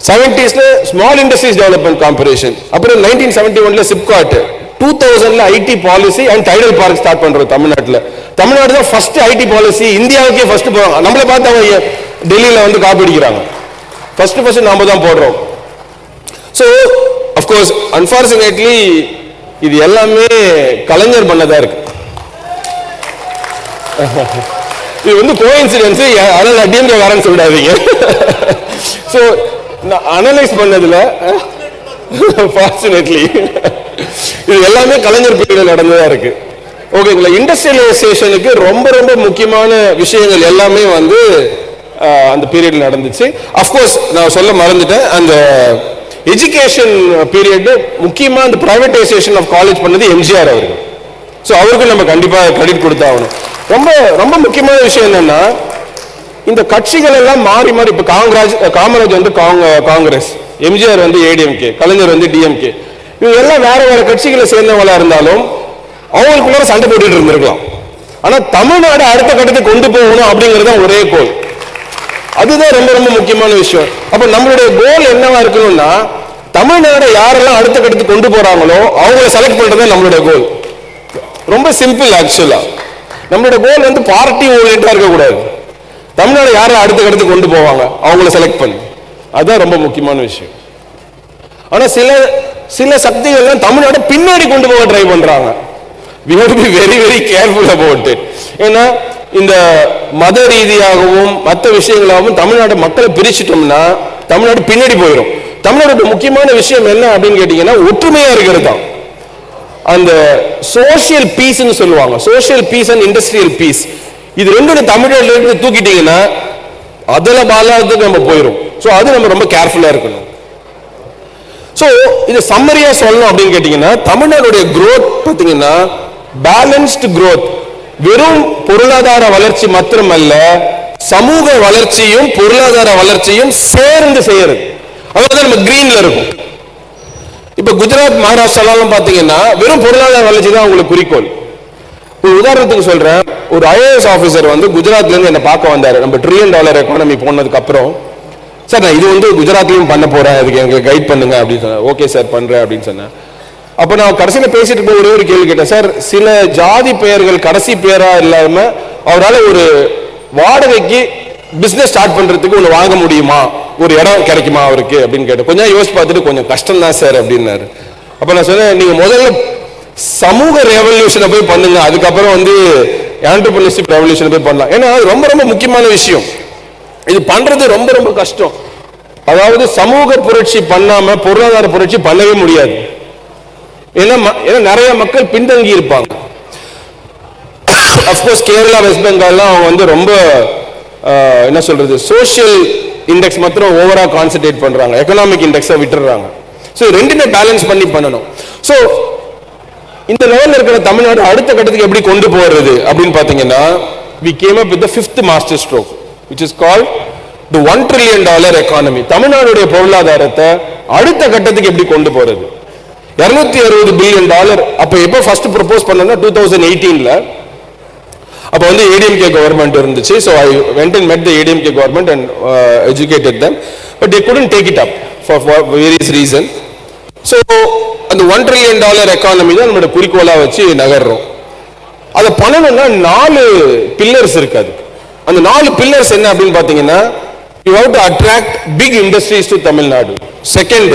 70sல ஸ்மால் இண்டஸ்ட்ரீஸ் டெவலப்மெண்ட் கார்பரேஷன், அப்புறம் 1971ல சிப்காட், 2000ல IT policy and Tidel park start பண்றோம் தமிழ்நாட்டுல. தமிழ்நாடு தான் ஃபர்ஸ்ட் ஐடி பாலிசி இந்தியாவுக்கே ஃபர்ஸ்ட் போறாங்க. நம்மள பார்த்து அவங்க டெல்லியில காப்பி அடிக்கிறாங்க. ஃபர்ஸ்ட் நாம தான் போடுறோம். சோ of course unfortunately இது எல்லாமே கலைஞர் பண்ணதா இருக்கு. இது கோஇன்சிடென்ஸ், அதனால டிஎம்கே வரேன்னு சொல்லிடாதீங்க. சோ நான் அனலைஸ் பண்ணதுல ஃபார்ச்சுனேட்லி இது எல்லாமே கலைஞர் பீரியட்ல நடந்ததா இருக்கு. ஓகேங்களா. இண்டஸ்ட்ரியலைசேஷனுக்கு ரொம்ப ரொம்ப முக்கியமான விஷயங்கள் எல்லாமே அந்த பீரியட்ல நடந்துச்சு. அஃப்கோர்ஸ் நான் சொல்ல மறந்துட்டேன், அந்த எஜுகேஷன் பீரியட் முக்கியமா அந்த பிரைவேடைசேஷன் ஆஃப் காலேஜ் பண்ணது எம்ஜிஆர் அவர்கள். ஸோ அவருக்கு நம்ம கண்டிப்பா கிரெடிட் கொடுத்தாகணும். ரொம்ப ரொம்ப முக்கியமான விஷயம் என்னன்னா, இந்த கட்சிகள் எல்லாம் மாறி மாறி, இப்ப காமராஜ் காங்கிரஸ், எம்ஜிஆர் ஏடிஎம்கே, கலைஞர் டிஎம்கே, இவங்க எல்லாம் வேற வேற கட்சிகளை சேர்ந்தவங்களா இருந்தாலும் அவங்களுக்குள்ள சண்டை போட்டுட்டு இருந்திருக்கலாம். ஆனா தமிழ்நாடு அடுத்த கட்டத்துக்கு கொண்டு போகணும் அப்படிங்கிறது ஒரே கோல். அதுதான் ரொம்ப ரொம்ப முக்கியமான விஷயம். அப்ப நம்மளுடைய கோல் என்னவா இருக்கணும்னா, தமிழ்நாடு யாரெல்லாம் அடுத்த கட்டத்துக்கு கொண்டு போறாங்களோ அவங்களை செலக்ட் பண்றது நம்மளுடைய கோல். ரொம்ப சிம்பிள். ஆக்சுவலா நம்மளோட கோல் பார்ட்டி ஓரியன்டா இருக்கக்கூடாது. தமிழ்நாடு யாரெல்லாம் அடுத்த கட்டத்துக்கு கொண்டு போவாங்க அவங்கள செலக்ட் பண்ணி, அதுதான் ரொம்ப முக்கியமான விஷயம். ஆனா சில சக்திகள் தமிழ்நாடு பின்னாடி கொண்டு போக ட்ரை பண்றாங்க. we have to be very very careful about it. ஏன்னா இந்த மத ரீதியாகவும் மற்ற விஷயங்களாகவும் தமிழ்நாடு மக்களை பிரிச்சுட்டோம்னா தமிழ்நாடு பின்னாடி போயிடும். தமிழ்நாடு முக்கியமான விஷயம் என்ன அப்படின்னு கேட்டீங்கன்னா, ஒற்றுமையா இருக்கிறது தான். அந்த சோசியல் பீஸ்ன்னு சொல்லுவாங்க, social peace and industrial peace. இது ரெண்டும் தமிழ்நாட்டில இருந்து தூக்கிட்டீங்கன்னா அதுல பாலாத்துக்கு நம்ம போயிடும். ஸோ அது நம்ம ரொம்ப கேர்ஃபுல்லா இருக்கணும். ஸோ இது சம்மரியா சொல்லணும் அப்படின்னு கேட்டீங்கன்னா, தமிழ்நாடுடைய growth பார்த்தீங்கன்னா பேலன்ஸ்டு growth. வெறும் பொருளாதார வளர்ச்சி மாத்திரமல்ல, சமூக வளர்ச்சியும் பொருளாதார வளர்ச்சியும் சேர்ந்து செய்யறது. அதாவது நம்ம கிரீன்ல இருக்கும். இப்ப குஜராத், மகாராஷ்டிராலாம் பாத்தீங்கன்னா வெறும் பொருளாதார வளர்ச்சி தான் உங்களுக்கு குறிக்கோள். ஒரு உதாரணத்துக்கு சொல்றேன், ஒரு ஐஏஎஸ் ஆபீசர் குஜராத்ல இருந்து என்ன பார்க்க வந்தாரு. நம்ம $1 trillion எக்கானமி போனதுக்கு அப்புறம், சார் நான் இது குஜராத்லயும் பண்ண போறேன், அதுக்கு எங்களுக்கு கைட் பண்ணுங்க அப்படின்னு சொன்னேன். ஓகே சார் பண்றேன் அப்படின்னு சொன்னேன். அப்ப நான் கடைசியில பேசிட்டு போய் ஒரே ஒரு கேள்வி கேட்டேன். சார், சில ஜாதி பெயர்கள் கடைசி பேரா இல்லாம அவரால் ஒரு வாடகைக்கு பிசினஸ் ஸ்டார்ட் பண்றதுக்கு ஒண்ணு வாங்க முடியுமா, ஒரு இடம் கிடைக்குமா அவருக்கு அப்படின்னு கேட்டேன். கொஞ்சம் யோசிச்சு பார்த்துட்டு கொஞ்சம் கஷ்டம் தான் சார் அப்படின்னாரு. அப்ப நான் சொன்னேன், நீங்க முதல்ல சமூக ரெவல்யூஷனை போய் பண்ணுங்க, அதுக்கப்புறம் என்டர்பிரினர்ஷிப் ரெவல்யூஷனை போய் பண்ணலாம். ஏன்னா அது ரொம்ப ரொம்ப முக்கியமான விஷயம். இது பண்றது ரொம்ப ரொம்ப கஷ்டம். அதாவது சமூக புரட்சி பண்ணாம பொருளாதார புரட்சி பண்ணவே முடியாது. ஏன்னா நிறைய மக்கள் பின்தங்கி இருப்பாங்க. அஃப்கோர்ஸ் கேரளா, வெஸ்ட் பெங்கால்லாம் அவங்க ரொம்ப என்ன சொல்றது, சோசியல் இண்டெக்ஸ் மாத்திரம் ஓவரா கான்சென்ட்ரேட் பண்றாங்க, எக்கனாமிக் இண்டெக்ஸை விட்டுறாங்க. ஸோ ரெண்டுமே பேலன்ஸ் பண்ணி பண்ணணும். ஸோ இந்த லெவலில் இருக்கிற தமிழ்நாடு அடுத்த கட்டத்துக்கு எப்படி கொண்டு போறது அப்படின்னு பாத்தீங்கன்னா, we came up with the 5th master stroke, which is called the $1 trillion economy. தமிழ்நாடுடைய பொருளாதாரத்தை அடுத்த கட்டத்துக்கு எப்படி கொண்டு போறது. $260 billion அப்ப எப்ப ஃபர்ஸ்ட் ப்ரொபோஸ் பண்ணா 2018ல. அப்ப ADMK கவர்மெண்ட் இருந்துச்சு. So I went and met the ADMK government and educated them, but they couldn't take it up for various reasons. So அந்த $1 trillion எக்கானமி தான் நம்மளோட குறிக்கோளா வச்சு நகர்றோம். அதை பண்ணணும்னா 4 பில்லர்ஸ் இருக்கு. அதுக்கு அந்த 4 பில்லர்ஸ் என்ன அப்படின்னு பாத்தீங்கன்னா, you have to attract big industries to Tamil Nadu. Second,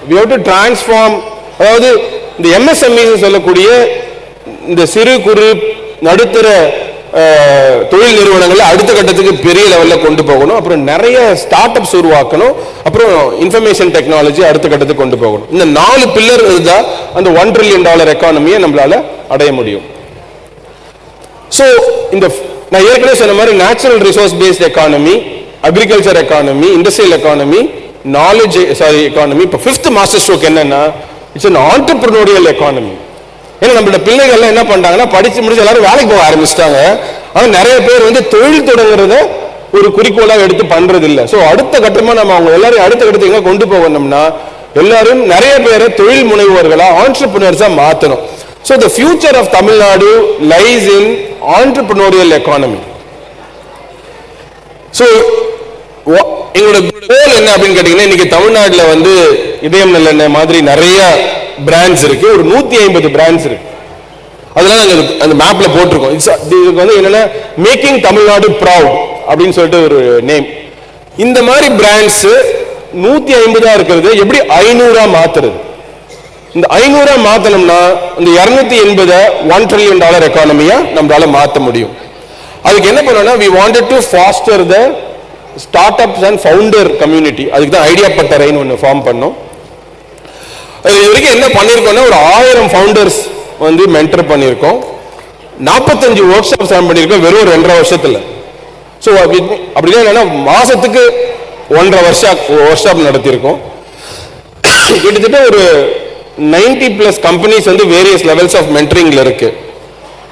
we have to transform, அதாவது இந்த MSMEs சொல்லக்கூடிய இந்த சிறு குறு நடுத்தர தொழில் நிறுவனங்களை அடுத்த கட்டத்துக்கு பெரிய லெவல்ல கொண்டு போகணும். அப்புறம் நிறைய ஸ்டார்ட் அப்ஸ் உருவாக்கணும். அப்புறம் இன்ஃபர்மேஷன் டெக்னாலஜி அடுத்த கட்டத்துக்கு கொண்டு போகணும். இந்த 4 பில்லர் இருந்தா அந்த $1 trillion எக்கானமியை நம்மளால அடைய முடியும். ஸோ இந்த நான் ஏற்கனவே சொன்ன மாதிரி natural resource paste economy, agriculture economy, industrial economy, knowledge economy. இப்போ 5th மாஸ்டர் ஸ்ட்ரோக் என்னன்னா, இட்ஸ் an entrepreneurial எக்கானமி. ஏன்னா நம்மளோட பிள்ளைகள்லாம் என்ன பண்றாங்கன்னா, படிச்சு முடிச்சு எல்லாரும் வேலைக்கு போக ஆரம்பிச்சிட்டாங்க. ஆனால் நிறைய பேர் வந்து தொழில் தொடங்குறத ஒரு குறிக்கோளாக எடுத்து பண்றது இல்லை. ஸோ அடுத்த கட்டமா நம்ம அவங்க எல்லாரும் அடுத்த கட்டத்துக்கு கொண்டு போகணும்னா எல்லாரும் நிறைய பேரை தொழில் முனைவோர்களா ஆண்டர்பிரினர்ஸா மாற்றணும். So the future of Tamil Nadu lies in entrepreneurial economy. So எங்களோட கோல் என்ன அப்படின்னு கேட்டீங்கன்னா, இன்னைக்கு தமிழ்நாட்டில் வந்து இதயம் நல்லெண்ணெய் மாதிரி நிறைய பிராண்ட்ஸ் இருக்கு. ஒரு 150 பிராண்ட்ஸ் இருக்கு. அதெல்லாம் நாங்கள் அந்த மேப்ல போட்டிருக்கோம். இதுக்கு வந்து என்னன்னா மேக்கிங் தமிழ்நாடு ப்ரவுட் அப்படின்னு சொல்லிட்டு ஒரு நேம். இந்த மாதிரி பிராண்ட்ஸ் 150 இருக்கிறது எப்படி 500 மாத்துறது? இந்த 500 மாத்தணும்னா இந்த 280 $1 trillion எக்கானமியா நம்மளால மாற்ற முடியும். அதுக்கு என்ன பண்ணோம்னா, we wanted to foster the startups and founder community. அதுக்கு தான் ஐடியா பட்டறைன்னு ஒன்று ஃபார்ம் பண்ணோம். இது வரைக்கும் என்ன பண்ணியிருக்கோம்னா, ஒரு 1000 ஃபவுண்டர்ஸ் வந்து மென்டர் பண்ணியிருக்கோம். 45 ஒர்க் ஷாப்ஸ் பண்ணியிருக்கோம் வெறும் 2.5 வருஷத்துல. ஸோ அப்படின்னா என்னன்னா, மாசத்துக்கு 1.5 ஒர்க் ஷாப் நடத்தியிருக்கோம். கிட்டத்தட்ட ஒரு 90+ கம்பெனிஸ் வந்து வேரியஸ் லெவல்ஸ் ஆஃப் மென்டரிங்ல இருக்கு.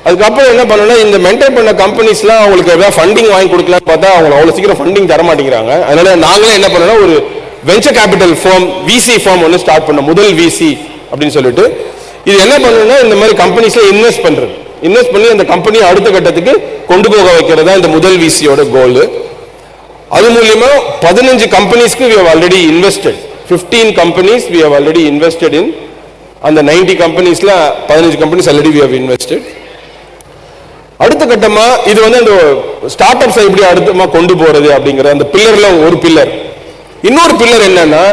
அதுக்கப்புறம் என்ன பண்ணணும்னா, இந்த மென்டர் பண்ண கம்பெனிஸ்லாம் அவங்களுக்கு ஏதாவது ஃபண்டிங் வாங்கி கொடுக்கலான்னு பார்த்தா அவங்க அவ்வளோ சீக்கிரம் ஃபண்டிங் தர மாட்டேங்கிறாங்க. அதனால நாங்களே என்ன பண்ணோம்னா, ஒரு வெஞ்சர் கேபிட்டல் ஃபார்ம், விசி ஃபார்ம் ஒன்று ஸ்டார்ட் பண்ணோம். முதல் விசி அப்படின்னு சொல்லிட்டு. இது என்ன பண்ணணும்னா, இந்த மாதிரி கம்பெனிஸ்ல இன்வெஸ்ட் பண்ணி அந்த கம்பெனியை அடுத்த கட்டத்துக்கு கொண்டு போக வைக்கிறது தான் இந்த முதல் விசியோட கோல். அது மூலியமா 15 கம்பெனிஸ்க்கு we have already invested. 15 companies we have already invested in. அந்த 90 கம்பெனிஸ்ல 15 companies already we have invested. அடுத்த கட்டமா இது வந்து அந்த ஸ்டார்ட் அப்ஸ் எப்படி அடுத்தமா கொண்டு போறது அப்படிங்கிற அந்த பில்லர்ல ஒரு பில்லர். இன்னொரு பில்லர் என்னன்னா,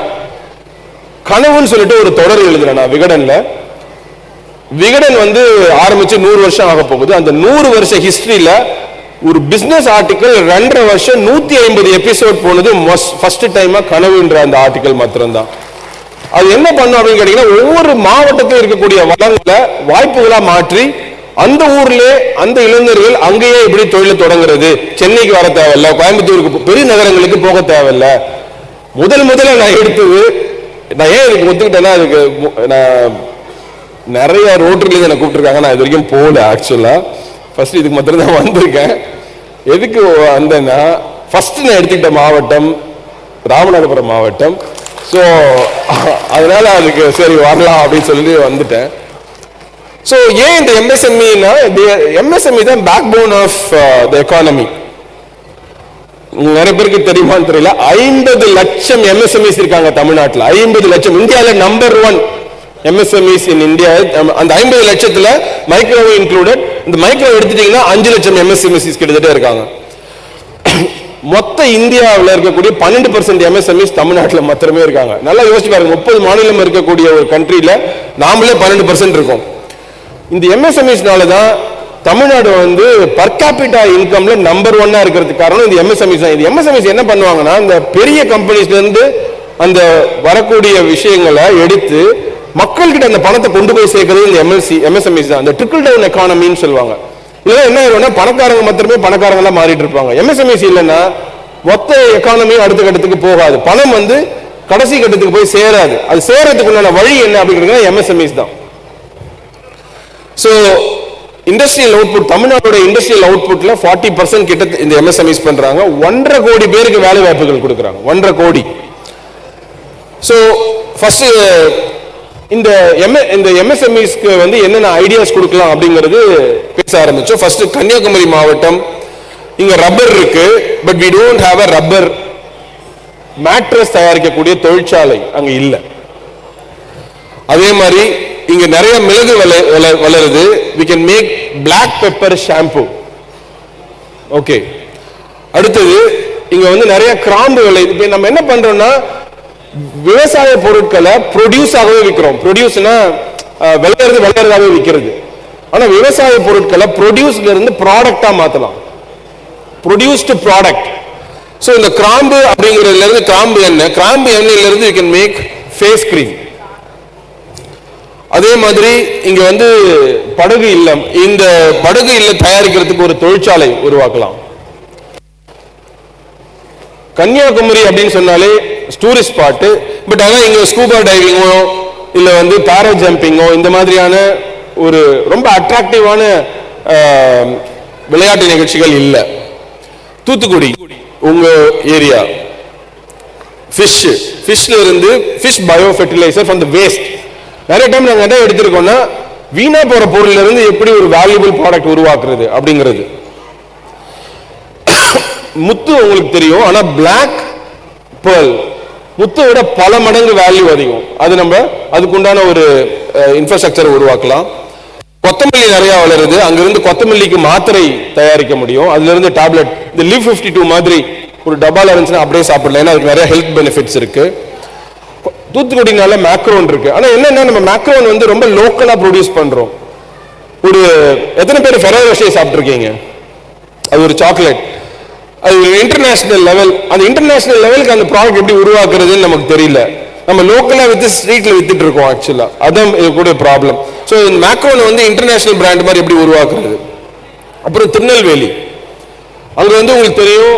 கனவுன்னு சொல்லிட்டு ஒரு தொடர் எழுதுறேன் நான் விகடன்ல. விகடன் வந்து ஆரம்பிச்சு 100 வருஷம் ஆக போகுது. அந்த 100 வருஷ ஹிஸ்டரியில ஒரு பிசினஸ் ஆர்டிக்கல் 2.5 வருஷம் 150 எபிசோட் போனது ஃபர்ஸ்ட் டைமா கனவுன்ற அந்த ஆர்டிக்கல் மாத்திரம்தான். அது என்ன பண்ணும் அப்படின்னு கேட்டீங்கன்னா, ஒவ்வொரு மாவட்டத்தில் இருக்கக்கூடிய வளங்களை வாய்ப்புகளா மாற்றி அந்த ஊர்ல அந்த இளைஞர்கள் அங்கேயே எப்படி தொழிலை தொடங்குறது, சென்னைக்கு வர தேவையில்ல, கோயம்புத்தூருக்கு பெரிய நகரங்களுக்கு போக தேவையில்ல. முதல்ல நான் எடுத்தது, நான் ஏன் இதுக்கு ஒத்துக்கிட்டேன்னா, அதுக்கு நான் நிறைய ரோட்டரில என்னை கூப்பிட்டுருக்காங்க. நான் இது வரைக்கும் போகல. ஆக்சுவலா ஃபர்ஸ்ட் இதுக்கு மாத்திரம் தான் வந்திருக்கேன். எதுக்கு வந்தேன்னா, ஃபர்ஸ்ட் நான் எடுத்துக்கிட்ட மாவட்டம் ராமநாதபுரம் மாவட்டம். ஸோ அதனால அதுக்கு சரி வரலாம் அப்படின்னு சொல்லி வந்துட்டேன். ஸோ ஏன் இந்த எம்எஸ்எம்இனா, எம்எஸ்எம்இ தான் backbone of the economy. நிறைய பேருக்கு தெரியுமான்னு தெரியல, 50 லட்சம் எம்எஸ்எம்இஸ் இருக்காங்க தமிழ்நாட்டில். 50 லட்சம். இந்தியாவில் நம்பர் 1 MSMEs in India. அந்த 50 லட்சத்துல மைக்ரோ இன்க்ளூடட். இந்த மைக்ரோ எடுத்துட்டீங்கன்னா 5 லட்சம் MSMEs கிட்டத்தட்ட இருக்காங்க. மொத்த இந்தியாவில் இருக்கக்கூடிய 12% MSMEs தமிழ்நாட்டில் மாத்திரமே இருக்காங்க. நல்லா யோசிச்சு பாருங்க, 30 மாநிலம் இருக்கக்கூடிய ஒரு கண்ட்ரியில நாமளே 12% இருக்கோம். இந்த MSMEsனால தான் தமிழ்நாடு வந்து பர் கேபிட்டா இன்கம்ல நம்பர் 1 இருக்கிறதுக்கு காரணம் இந்த MSMEs தான். இந்த MSMEs என்ன பண்ணுவாங்கன்னா, இந்த பெரிய கம்பெனிஸ்ல இருந்து அந்த வரக்கூடிய விஷயங்களை எடுத்து மக்கள்கிட்ட அந்த பணத்தை கொண்டு போய் சேர்க்கிறது இந்த MSMEs தான். இந்த ட்ரிக்கிள் டவுன் எக்கானமின்னு சொல்லுவாங்க. இதெல்லாம் என்ன ஆயிரும்னா, பணக்காரங்க மாத்திரமே பணக்காரங்களா மாறிட்டு இருப்பாங்க. MSMEs இல்லைன்னா மொத்த எக்கானமியும் அடுத்த கட்டத்துக்கு போகாது. பணம் வந்து கடைசி கட்டத்துக்கு போய் சேராது. அது சேரத்துக்குள்ள வழி என்ன அப்படிங்கிறது MSMEs தான். ஸோ இண்டஸ்ட்ரியல் அவுட்புட், தமிழ்நாட்டோட இண்டஸ்ட்ரியல் அவுட்புட்ல 40% கிட்ட இந்த MSMEs பண்றாங்க. 1.5 கோடி பேருக்கு வேலை வாய்ப்புகள் கொடுக்குறாங்க. 1.5 கோடி. ஸோ ஃபர்ஸ்ட் இந்த MSMEsக்கு வந்து என்னென்ன ஐடியாஸ் கொடுக்கலாம் அப்படிங்கிறது பேச ஆரம்பிச்சோம். ஃபர்ஸ்ட் கன்னியாகுமரி மாவட்டம், இங்க ரப்பர் இருக்கு, but we don't have a rubber mattress தயாரிக்கக்கூடிய தொழிற்சாலை அங்க இல்ல. அதே மாதிரி இங்க நிறைய மிளகு வளருது. we can make black pepper shampoo. Okay, அடுத்தது இங்க வந்து நிறைய கிராம்பு விலை. இப்ப நம்ம என்ன பண்றோம்னா விவசாய பொருட்களை ப்ரொடியூஸ் ஆகவே விற்கிறோம். ப்ரொடியூஸ்னா விளையாடுறதாவே விற்கிறது. ஆனா விவசாய பொருட்களை ப்ரொடியூஸ்ல இருந்து ப்ராடக்டா மாத்தலாம். Produced product. ஸோ இந்த கிராம்பு அப்படிங்கிறதுல இருந்து கிராம்பு எண்ணெயில இருந்து you can make face cream. அதே மாதிரி இங்க வந்து படகு இல்லம். இந்த படகு இல்லம் தயாரிக்கிறதுக்கு ஒரு தொழிற்சாலை உருவாக்கலாம். கன்னியாகுமரி அப்படின்னு சொன்னாலே டூரிஸ்ட் ஸ்பாட். பட் ஆனா இங்க ஸ்கூபா டைவிங்கோ இல்ல வந்து பாரா ஜம்பிங்கோ இந்த மாதிரியான ஒரு ரொம்ப அட்ராக்டிவான விளையாட்டு நிகழ்ச்சிகள் இல்ல. தூத்துக்குடி உங்க ஏரியா ஃபிஷ்ல இருந்து fish bio fertiliser from the waste. நிறைய டைம் நாங்க என்ன எடுத்திருக்கோம்னா வீணா போற பொருள்ல இருந்து எப்படி ஒரு வேல்யூபிள் ப்ராடக்ட் உருவாக்குறது அப்படிங்கிறது. முத்து உங்களுக்கு தெரியும், ஆனா பிளாக் பேர்ல் முத்தை விட பல மடங்கு வேல்யூ அதிகம். அது நம்ம அதுக்குண்டான ஒரு இன்ஃப்ராஸ்ட்ரக்சர் உருவாக்கலாம். கொத்தமல்லி நிறைய வளருது. அங்கிருந்து கொத்தமல்லிக்கு மாத்திரை தயாரிக்க முடியும். அதுல இருந்து டேப்லெட் இந்த லிவ் 52 மாதிரி ஒரு டப்பால இருந்துச்சுன்னா அப்படியே சாப்பிடலாம். ஏன்னா அதுக்கு நிறைய ஹெல்த் பெனிஃபிட்ஸ் இருக்கு. தூத்துக்குடினால மேக்ரோன் இருக்கு. ஆனா என்னன்னா நம்ம மேக்ரோன் வந்து ரொம்ப லோக்கலா ப்ரொடியூஸ் பண்றோம். ஒரு எத்தனை பேர் ஃபெரோ ரோஷர் சாப்பிட்டுருக்கீங்க? அது ஒரு சாக்லேட். அது இன்டர்நேஷனல் லெவல். அந்த இன்டர்நேஷனல் லெவலுக்கு அந்த ப்ராடக்ட் எப்படி உருவாக்குறதுன்னு நமக்கு தெரியல. நம்ம லோக்கலா வித்து ஸ்ட்ரீட்ல வித்துட்டு இருக்கோம். ஆக்சுவலா அதான் கூட ப்ராப்ளம். ஸோ இந்த மேக்ரோனை வந்து இன்டர்நேஷனல் பிராண்ட் மாதிரி எப்படி உருவாக்குறது? அப்புறம் திருநெல்வேலி, அங்க வந்து உங்களுக்கு தெரியும்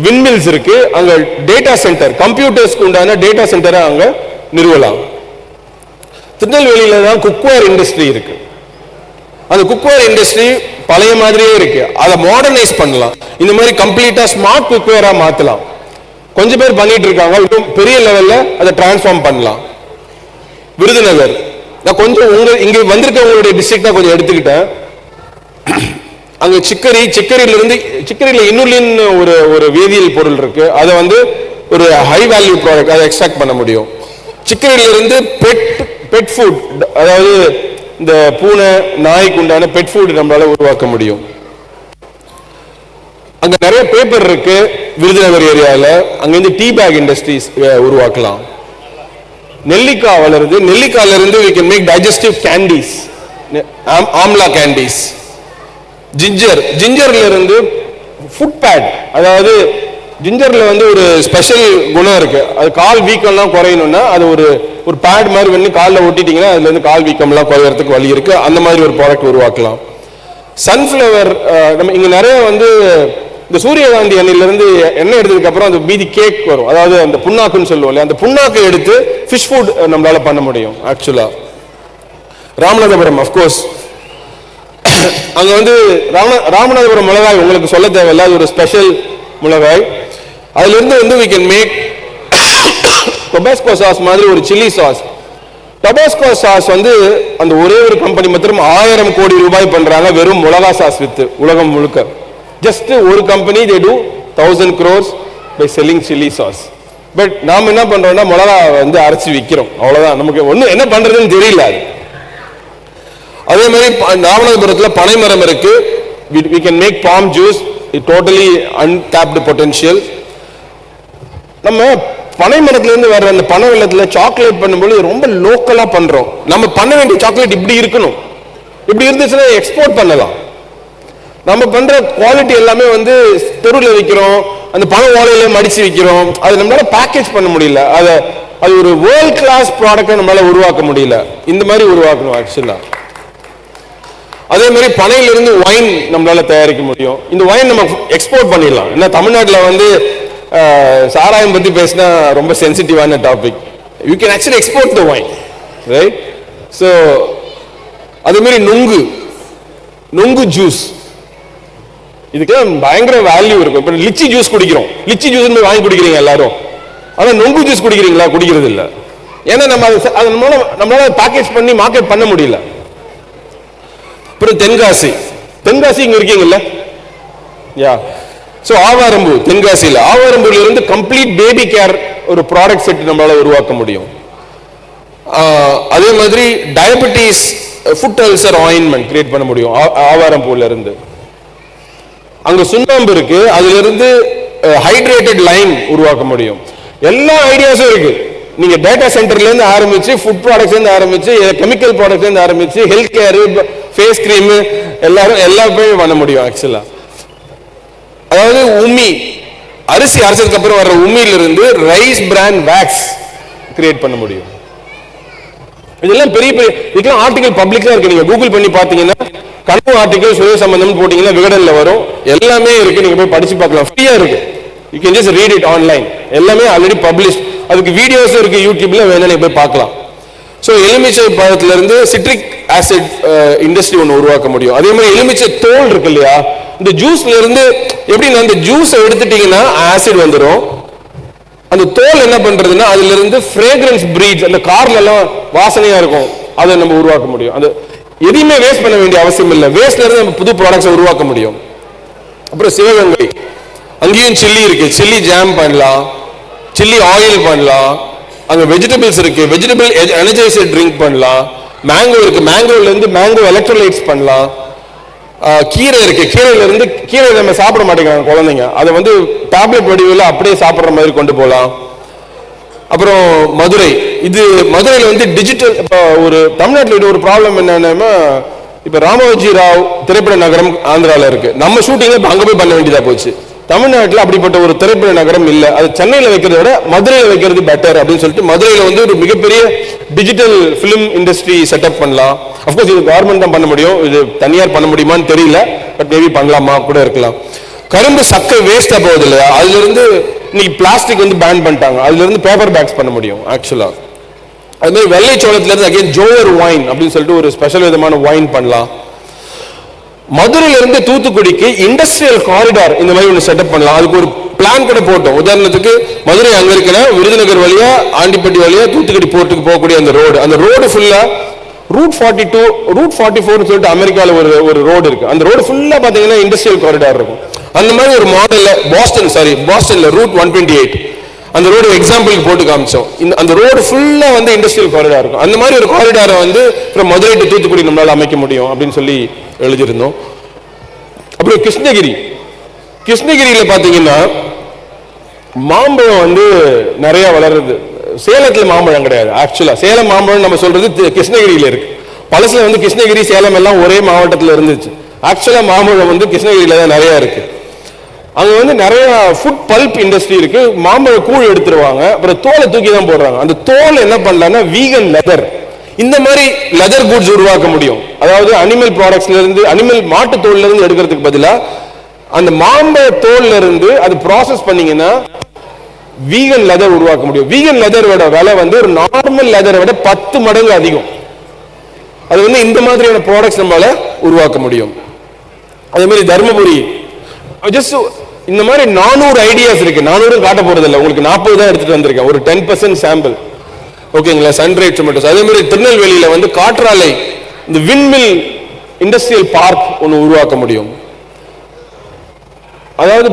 விண்மில்ஸ் இருக்கு. அங்க டேட்டா சென்டர், கம்ப்யூட்டர்ஸ்க்கு உண்டான டேட்டா சென்டரை அங்க நிறுவலாம். திருநெல்வேலியில தான் குக்வேர் இண்டஸ்ட்ரி இருக்கு. அந்த குக்வேர் இண்டஸ்ட்ரி பழைய மாதிரியே இருக்கு. அதை மாடர்னைஸ் பண்ணலாம். இந்த மாதிரி கம்ப்ளீட்டா ஸ்மார்ட் குக்வேரா மாத்தலாம். கொஞ்சம் பேர் பண்ணிட்டு இருக்காங்க. பெரிய லெவல்ல அதை டிரான்ஸ்ஃபார்ம் பண்ணலாம். விருதுநகர், நான் கொஞ்சம் இங்க வந்திருக்க உங்களுடைய டிஸ்ட்ரிக்ட் கொஞ்சம் எடுத்துக்கிட்டேன். அங்க சிக்கரியில இன்னுலின் ஒரு வேதியியல் பொருள் இருக்கு. அதை வந்து ஒரு ஹை வேல்யூ ப்ராடக்ட் அதை எக்ஸ்ட்ராக்ட் பண்ண முடியும். சிக்கரியில இருந்து பெட் ஃபுட், அதாவது இந்த பூனை நாய்க்கு உண்டான பெட் ஃபுட் நம்மளால உருவாக்க முடியும். அங்க நிறைய பேப்பர் இருக்கு விருதுநகர் ஏரியால. அங்க இருந்து டீ பேக் இண்டஸ்ட்ரீஸ் உருவாக்கலாம். நெல்லிக்காய் வளருது. நெல்லிக்காயில இருந்து we can make digestive candies, amla candies. ஜிஞ்சர்ல இருந்து ஃபுட் பேட், அதாவது ஜிஞ்சர்ல வந்து ஒரு ஸ்பெஷல் குணம் இருக்கு. அது கால் வீக்கம்லாம் குறையணும்னா அது ஒரு பேட் மாதிரி வந்து காலில் ஒட்டிட்டீங்கன்னா அதுல இருந்து கால் வீக்கம்லாம் குறையறதுக்கு வழி இருக்கு. அந்த மாதிரி ஒரு ப்ராடக்ட் உருவாக்கலாம். சன்ஃபிளவர், நம்ம இங்க நிறைய வந்து இந்த சூரியகாந்தி எண்ணெயில இருந்து எண்ணெய் எடுத்ததுக்கு அப்புறம் அந்த மீதி கேக் வரும். அதாவது அந்த புண்ணாக்குன்னு சொல்லுவோம் இல்லையா, அந்த புண்ணாக்கை எடுத்து ஃபிஷ் ஃபுட் நம்மளால பண்ண முடியும். ஆக்சுவலா ராமநாதபுரம், அஃப்கோர்ஸ் அங்க வந்து ராமநாதபுரம் மிளகாய் உங்களுக்கு சொல்ல தேவையில்லை. அது ஒரு ஸ்பெஷல் மிளகாய். அதுல இருந்து வந்து we can make Tabasco sauce மாதிரி ஒரு சில்லி சாஸ். டொபாஸ்கோ சாஸ் வந்து அந்த ஒரே ஒரு கம்பெனி மாத்திரம் 1000 கோடி ரூபாய் பண்றாங்க வெறும் மிளகா சாஸ் வித்து உலகம் முழுக்க. ஜஸ்ட் ஒரு company they do 1000 crores by selling chili sauce. But நாம என்ன பண்றோம்னா மிளகா வந்து அரைச்சி விற்கிறோம். அவ்வளவுதான். நமக்கு ஒண்ணு என்ன பண்றதுன்னு தெரியல. அதே மாதிரி ராமநாதபுரத்துல பனை மரம் இருக்கு. we can make palm juice, it totally untapped potential. நம்ம பனை மரத்துல இருந்து வர்ற அந்த பனை வெள்ளத்துல சாக்லேட் பண்ணும்போது ரொம்ப லோக்கலா பண்றோம். நம்ம பண்ண வேண்டிய சாக்லேட் இப்படி இருக்கணும். இப்படி இருந்துச்சுன்னா எக்ஸ்போர்ட் பண்ணலாம். நம்ம பண்ற குவாலிட்டி எல்லாமே வந்து தெருவில் வைக்கிறோம். அந்த பனை ஓலையில மடிச்சு வைக்கிறோம். அது நம்மளால பேக்கேஜ் பண்ண முடியல. அது ஒரு வேர்ல்ட் கிளாஸ் ப்ராடக்டை நம்மளால உருவாக்க முடியல. இந்த மாதிரி உருவாக்கணும் ஆக்சுவலா. அதே மாதிரி பனையிலிருந்து ஒயின் நம்மளால தயாரிக்க முடியும். இந்த ஒயின் நம்ம எக்ஸ்போர்ட் பண்ணிடலாம். ஏன்னா தமிழ்நாட்டில் வந்து சாராயம் பத்தி பேசினா ரொம்ப சென்சிட்டிவான topic. You can actually export the wine, right? So அதே மாதிரி நுங்கு ஜூஸ், இதுக்கு பயங்கர வேல்யூ இருக்கும். இப்போ லிச்சி ஜூஸ் குடிக்கிறோம். லிச்சி ஜூஸ் வாங்கி குடிக்கிறீங்க எல்லாரும். ஆனால் நுங்கு ஜூஸ் குடிக்கிறீங்களா? குடிக்கிறது இல்லை. ஏன்னா நம்ம அதை நம்மளால பேக்கேஜ் பண்ணி மார்க்கெட் பண்ண முடியல. அப்புறம் தென்காசி இங்க இருக்கீங்கல்ல, யா. ஸோ ஆவாரம்பூ, தென்காசியில் ஆவாரம்பூல இருந்து கம்ப்ளீட் பேபி கேர் ஒரு ப்ராடக்ட் செட் நம்மளால உருவாக்க முடியும். அதே மாதிரி diabetes food ulcer ointment create பண்ண முடியும் ஆவாரம் பூல இருந்து. அங்க சுண்ணாம்பு இருக்கு, அதுல இருந்து ஹைட்ரேட்டட் லைம் உருவாக்க முடியும். எல்லா ஐடியாஸும் இருக்கு. நீங்க டேட்டா சென்டர்ல இருந்து ஆரம்பிச்சு, ஃபுட் ப்ராடக்ட்ஸ்ல இருந்து ஆரம்பிச்சு, கெமிக்கல் ப்ராடக்ட்ல இருந்து ஆரம்பிச்சு, ஹெல்த் கேர், ஃபேஸ் கிரீம், எல்லாமே பண்ண முடியும் ஆக்சுவலா. அதாவது உம்மி அரிசி அரைச்சதுக்கு அப்புறம் வர்ற உம்மியில இருந்து ரைஸ் பிராண்ட் வேக்ஸ் கிரியேட் பண்ண முடியும். இதெல்லாம் பெரிய பெரிய இதுக்கெல்லாம் ஆர்டிகல் பப்ளிக்கா இருக்கு. நீங்க கூகுள் பண்ணி பாத்தீங்கன்னா கனவு ஆர்டிகல் சுய சம்பந்தம் போட்டீங்கன்னா விகடன்ல வரும். எல்லாமே இருக்கு, நீங்க போய் படிச்சு பார்க்கலாம். ஃப்ரீயா இருக்கு. You can just read it online. எல்லாமே ஆல்ரெடி பப்ளிஷ். அதுக்கு வீடியோஸ் இருக்கு யூடியூப்ல, வேணா நீங்க போய் பார்க்கலாம். ஸோ எலுமிச்சை பழத்துல இருந்து சிட்ரிக் ஆசிட் இண்டஸ்ட்ரி ஒன்று உருவாக்க முடியும். அதே மாதிரி எலுமிச்சை தோல் இருக்கு இல்லையா, இந்த ஜூஸ்ல இருந்து எப்படின்னா அந்த ஜூஸை எடுத்துட்டீங்கன்னா ஆசிட் வந்துடும். அந்த தோல் என்ன பண்றதுன்னா அதுல இருந்து ஃப்ரேக்ரன்ஸ் பிரீட்ஸ், அந்த கார்ல எல்லாம் வாசனையா இருக்கும், அதை நம்ம உருவாக்க முடியும். அது எதையுமே வேஸ்ட் பண்ண வேண்டிய அவசியம் இல்லை. வேஸ்ட்ல இருந்து நம்ம புது ப்ராடக்ட்ஸ் உருவாக்க முடியும். அப்புறம் சிவகங்கை, அங்கேயும் சில்லி இருக்கு. சில்லி ஜாம் பண்ணலாம், சில்லி ஆயில் பண்ணலாம். அங்க வெஜிடபிள்ஸ் இருக்கு, வெஜிடபிள் எனர்ஜைசர் ட்ரிங்க் பண்ணலாம். மேங்கோ இருக்கு, மேங்கோல இருந்து மேங்கோ எலக்ட்ரோலைட்ஸ் பண்ணலாம். கீரை இருக்கு, கீரையில இருந்து கீரை நம்ம சாப்பிட மாட்டேங்கிறாங்க குழந்தைங்க, அதை வந்து டேப்லெட் வடிவில் அப்படியே சாப்பிட்ற மாதிரி கொண்டு போகலாம். அப்புறம் மதுரை, இது மதுரையில் வந்து டிஜிட்டல். இப்போ ஒரு தமிழ்நாட்டில் ஒரு ப்ராப்ளம் என்னன்னா, இப்போ ராமோஜி ராவ் திரைப்பட நகரம் ஆந்திராவில் இருக்கு. நம்ம ஷூட்டிங் இப்போ அங்கே போய் பண்ண வேண்டியதா போச்சு. தமிழ்நாட்டில் அப்படிப்பட்ட ஒரு திரைப்பட நகரம் இல்லை. அது சென்னையில் வைக்கிறத விட மதுரையில் வைக்கிறது பெட்டர் அப்படின்னு சொல்லிட்டு மதுரையில் வந்து ஒரு மிகப்பெரிய டிஜிட்டல் பிலிம் இண்டஸ்ட்ரி செட்டப் பண்ணலாம். அஃப்கோர்ஸ் இது கவர்மெண்ட் தான் பண்ண முடியும், இது தனியார் பண்ண முடியுமான்னு தெரியல, பட் மேபி பண்ணலாமா கூட இருக்கலாம். கரும்பு சக்கை வேஸ்டா போகுது இல்லையா, அதுல இருந்து இன்னைக்கு பிளாஸ்டிக் வந்து பேன் பண்ணிட்டாங்க, அதுல இருந்து பேப்பர் பேக்ஸ் பண்ண முடியும் ஆக்சுவலா. அது மாதிரி வெள்ளை சோளத்துல இருந்து அகைன் ஜோவர் ஒயின் அப்படின்னு சொல்லிட்டு ஒரு ஸ்பெஷல் விதமான ஒயின் பண்ணலாம். மதுரையில இருந்து தூத்துக்குடிக்கு இண்டஸ்ட்ரியல் காரிடார் இந்த மாதிரி ஒன்று செட்டப் பண்ணலாம். அதுக்கு ஒரு பிளான் கூட போட்டோம். உதாரணத்துக்கு மதுரை அங்க இருக்கிற விருதுநகர் வழியா ஆண்டிப்பட்டி வழியா தூத்துக்குடி போர்ட்டுக்கு போகக்கூடிய அந்த ரோடு ஃபுல்லா ரூட் 42 ரூட் 44 சொல்லிட்டு அமெரிக்காவில் ஒரு ரோடு இருக்கு. அந்த ரோடு ஃபுல்லா பாத்தீங்கன்னா இண்டஸ்ட்ரியல் காரிடார் இருக்கும். அந்த மாதிரி ஒரு மாடல்ல பாஸ்டன்ல ரூட் 128 அந்த ரோடு எக்ஸாம்பிளுக்கு போட்டு காமிச்சோம். அந்த ரோடு ஃபுல்லா வந்து இண்டஸ்ட்ரியல் காரிடார் இருக்கும். அந்த மாதிரி ஒரு காரிடாரை வந்து மதுரை டு தூத்துக்குடி நம்மளால அமைக்க முடியும் அப்படின்னு சொல்லி எழுதியிருந்தோம். அப்புறம் கிருஷ்ணகிரியில பாத்தீங்கன்னா மாம்பழம் வந்து நிறைய வளருது. சேலத்துல மாம்பழம் கிடையாது ஆக்சுவலா. சேலம் மாம்பழம் நம்ம சொல்றது கிருஷ்ணகிரியில இருக்கு. பழசுல வந்து கிருஷ்ணகிரி சேலம் எல்லாம் ஒரே மாவட்டத்தில் இருந்துச்சு. ஆக்சுவலா மாம்பழம் வந்து கிருஷ்ணகிரியில தான் நிறைய இருக்கு. அங்க வந்து நிறைய ஃபுட் பல்ப் இண்டஸ்ட்ரி இருக்கு. மாம்பழ கூழ் எடுத்துருவாங்க, அப்புறம் தோலை தூக்கி தான் போடுறாங்க. அந்த தோல் என்ன பண்ணலாம்னா வீகன் லெதர், இந்த மாதிரி லெதர் குட்ஸ் உருவாக்க முடியும். அதாவது அனிமல் ப்ராடக்ட்ஸ்ல இருந்து, அனிமல் மாட்டு தோல்ல இருந்து எடுக்கிறதுக்கு பதிலா அந்த மாம்பழ தோல்ல இருந்து அது ப்ராசஸ் பண்ணீங்கன்னா வீகன் லெதர் உருவாக்க முடியும். வீகன் லெதரோட விலை வந்து ஒரு நார்மல் லெதரை விட 10 மடங்கு அதிகம். அது வந்து இந்த மாதிரியான ப்ராடக்ட்ஸ் நம்மளால உருவாக்க முடியும். அதே மாதிரி தர்மபுரி ஜஸ்ட் இந்த மாதிரி 400 ஐடியாஸ் இருக்கு. 400 காட்ட போறது இல்லை, உங்களுக்கு 40 தான் எடுத்துட்டு வந்திருக்கேன், ஒரு 10% சாம்பிள். ஓகேங்களா, சன்ரைஸ் டொமேட்டோஸ். அதே மாதிரி திருநெல்வேலியில வந்து காற்றாலை, இந்த விண்மில் இண்டஸ்ட்ரியல் பார்க் ஒன்று உருவாக்க முடியும். அதாவது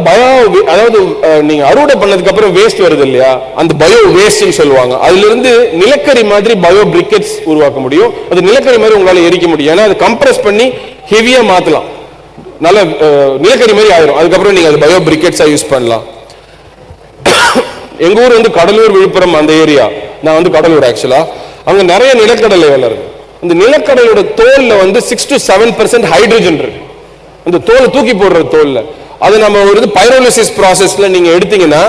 நீங்க அறுவடை பண்ணதுக்கு அப்புறம் வேஸ்ட் வருது இல்லையா, அந்த பயோ வேஸ்ட்னு சொல்லுவாங்க. அதுல இருந்து நிலக்கரி மாதிரி பயோ பிரிக்கெட்ஸ் உருவாக்க முடியும். அது நிலக்கரி மாதிரி உங்களால எரிக்க முடியும். ஏன்னா அது கம்ப்ரஸ் பண்ணி ஹெவியா மாத்தலாம், நல்ல நிலக்கரி மாதிரி ஆயிரும். அதுக்கப்புறம் நீங்க அது பயோ பிரிக்கெட்ஸா யூஸ் பண்ணலாம். எங்க ஊர் வந்து கடலூர், விழுப்புரம் அந்த ஏரியா. நான் வந்து கடலூர் ஆக்சுவலா. அங்க நிறைய நிலக்கடலை வளருது. அந்த நிலக்கடலையோட தோல்ல வந்து 6 to 7% ஹைட்ரஜன் இருக்கு. அந்த தோலை தூக்கி போடுற தோல்ல அது நம்ம ஒரு பைரோலிசிஸ் ப்ராசஸ்ல நீங்க எடுத்தீங்கன்னா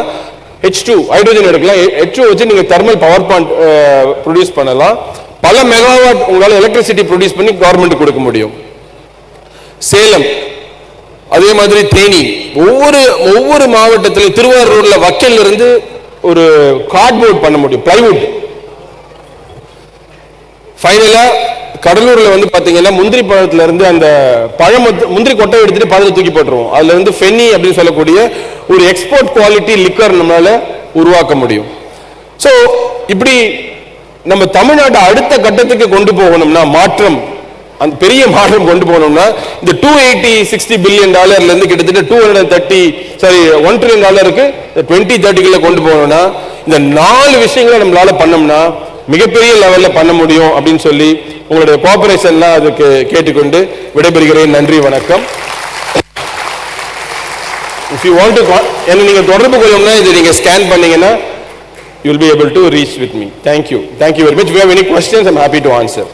H2 ஹைட்ரஜன் எடுக்கலாம். H2 வச்சு நீங்க தெர்மல் பவர் பிளான்ட் ப்ரொடியூஸ் பண்ணலாம். பல மெகாவாட் உங்களால எலக்ட்ரிசிட்டி ப்ரொடியூஸ் பண்ணி கவர்மெண்ட் கொடுக்க முடியும். சேலம், அதே மாதிரி தேனி, ஒவ்வொரு மாவட்டத்திலும் திருவாரூர்ல வக்கல்ல இருந்து ஒரு கார்ட்போர்ட் பண்ண முடியும், பிளைவுட். ஃபைனலா கடலூர்ல வந்து பாத்தீங்கன்னா முந்திரி பழத்துல இருந்து அந்த பழம் முந்திரி கொட்டை எடுத்துட்டு பழத்தை தூக்கி போட்டுருவோம். அதுல இருந்து ஃபென்னி அப்படின்னு சொல்லக்கூடிய ஒரு எக்ஸ்போர்ட் குவாலிட்டி லிக்கர் நம்மளால உருவாக்க முடியும். சோ இப்படி நம்ம தமிழ்நாட்டை அடுத்த கட்டத்துக்கு கொண்டு போகணும்னா, அந்த பெரிய மாற்றம் கொண்டு போகணும்னா, இந்த $260 பில்லியன் இருந்து கிட்டத்தட்ட $1 ட்ரில்லியன் 2030 கொண்டு போகணும்னா இந்த 4 விஷயங்களை நம்மளால பண்ணோம்னா மிகப்பெரிய லெவல்ல பண்ண முடியும் அப்படின்னு சொல்லி உங்களுடைய கோஆபரேஷன்லாம் அதுக்கு கேட்டுக்கொண்டு விடைபெறுகிறேன். நன்றி, வணக்கம். If you want to என்ன நீங்க தொடர்பு கொள்ளணும்னா இதை நீங்க ஸ்கேன் பண்ணீங்கன்னா you will be able to reach with me. Thank you very much. If you have any questions, I'm happy to answer.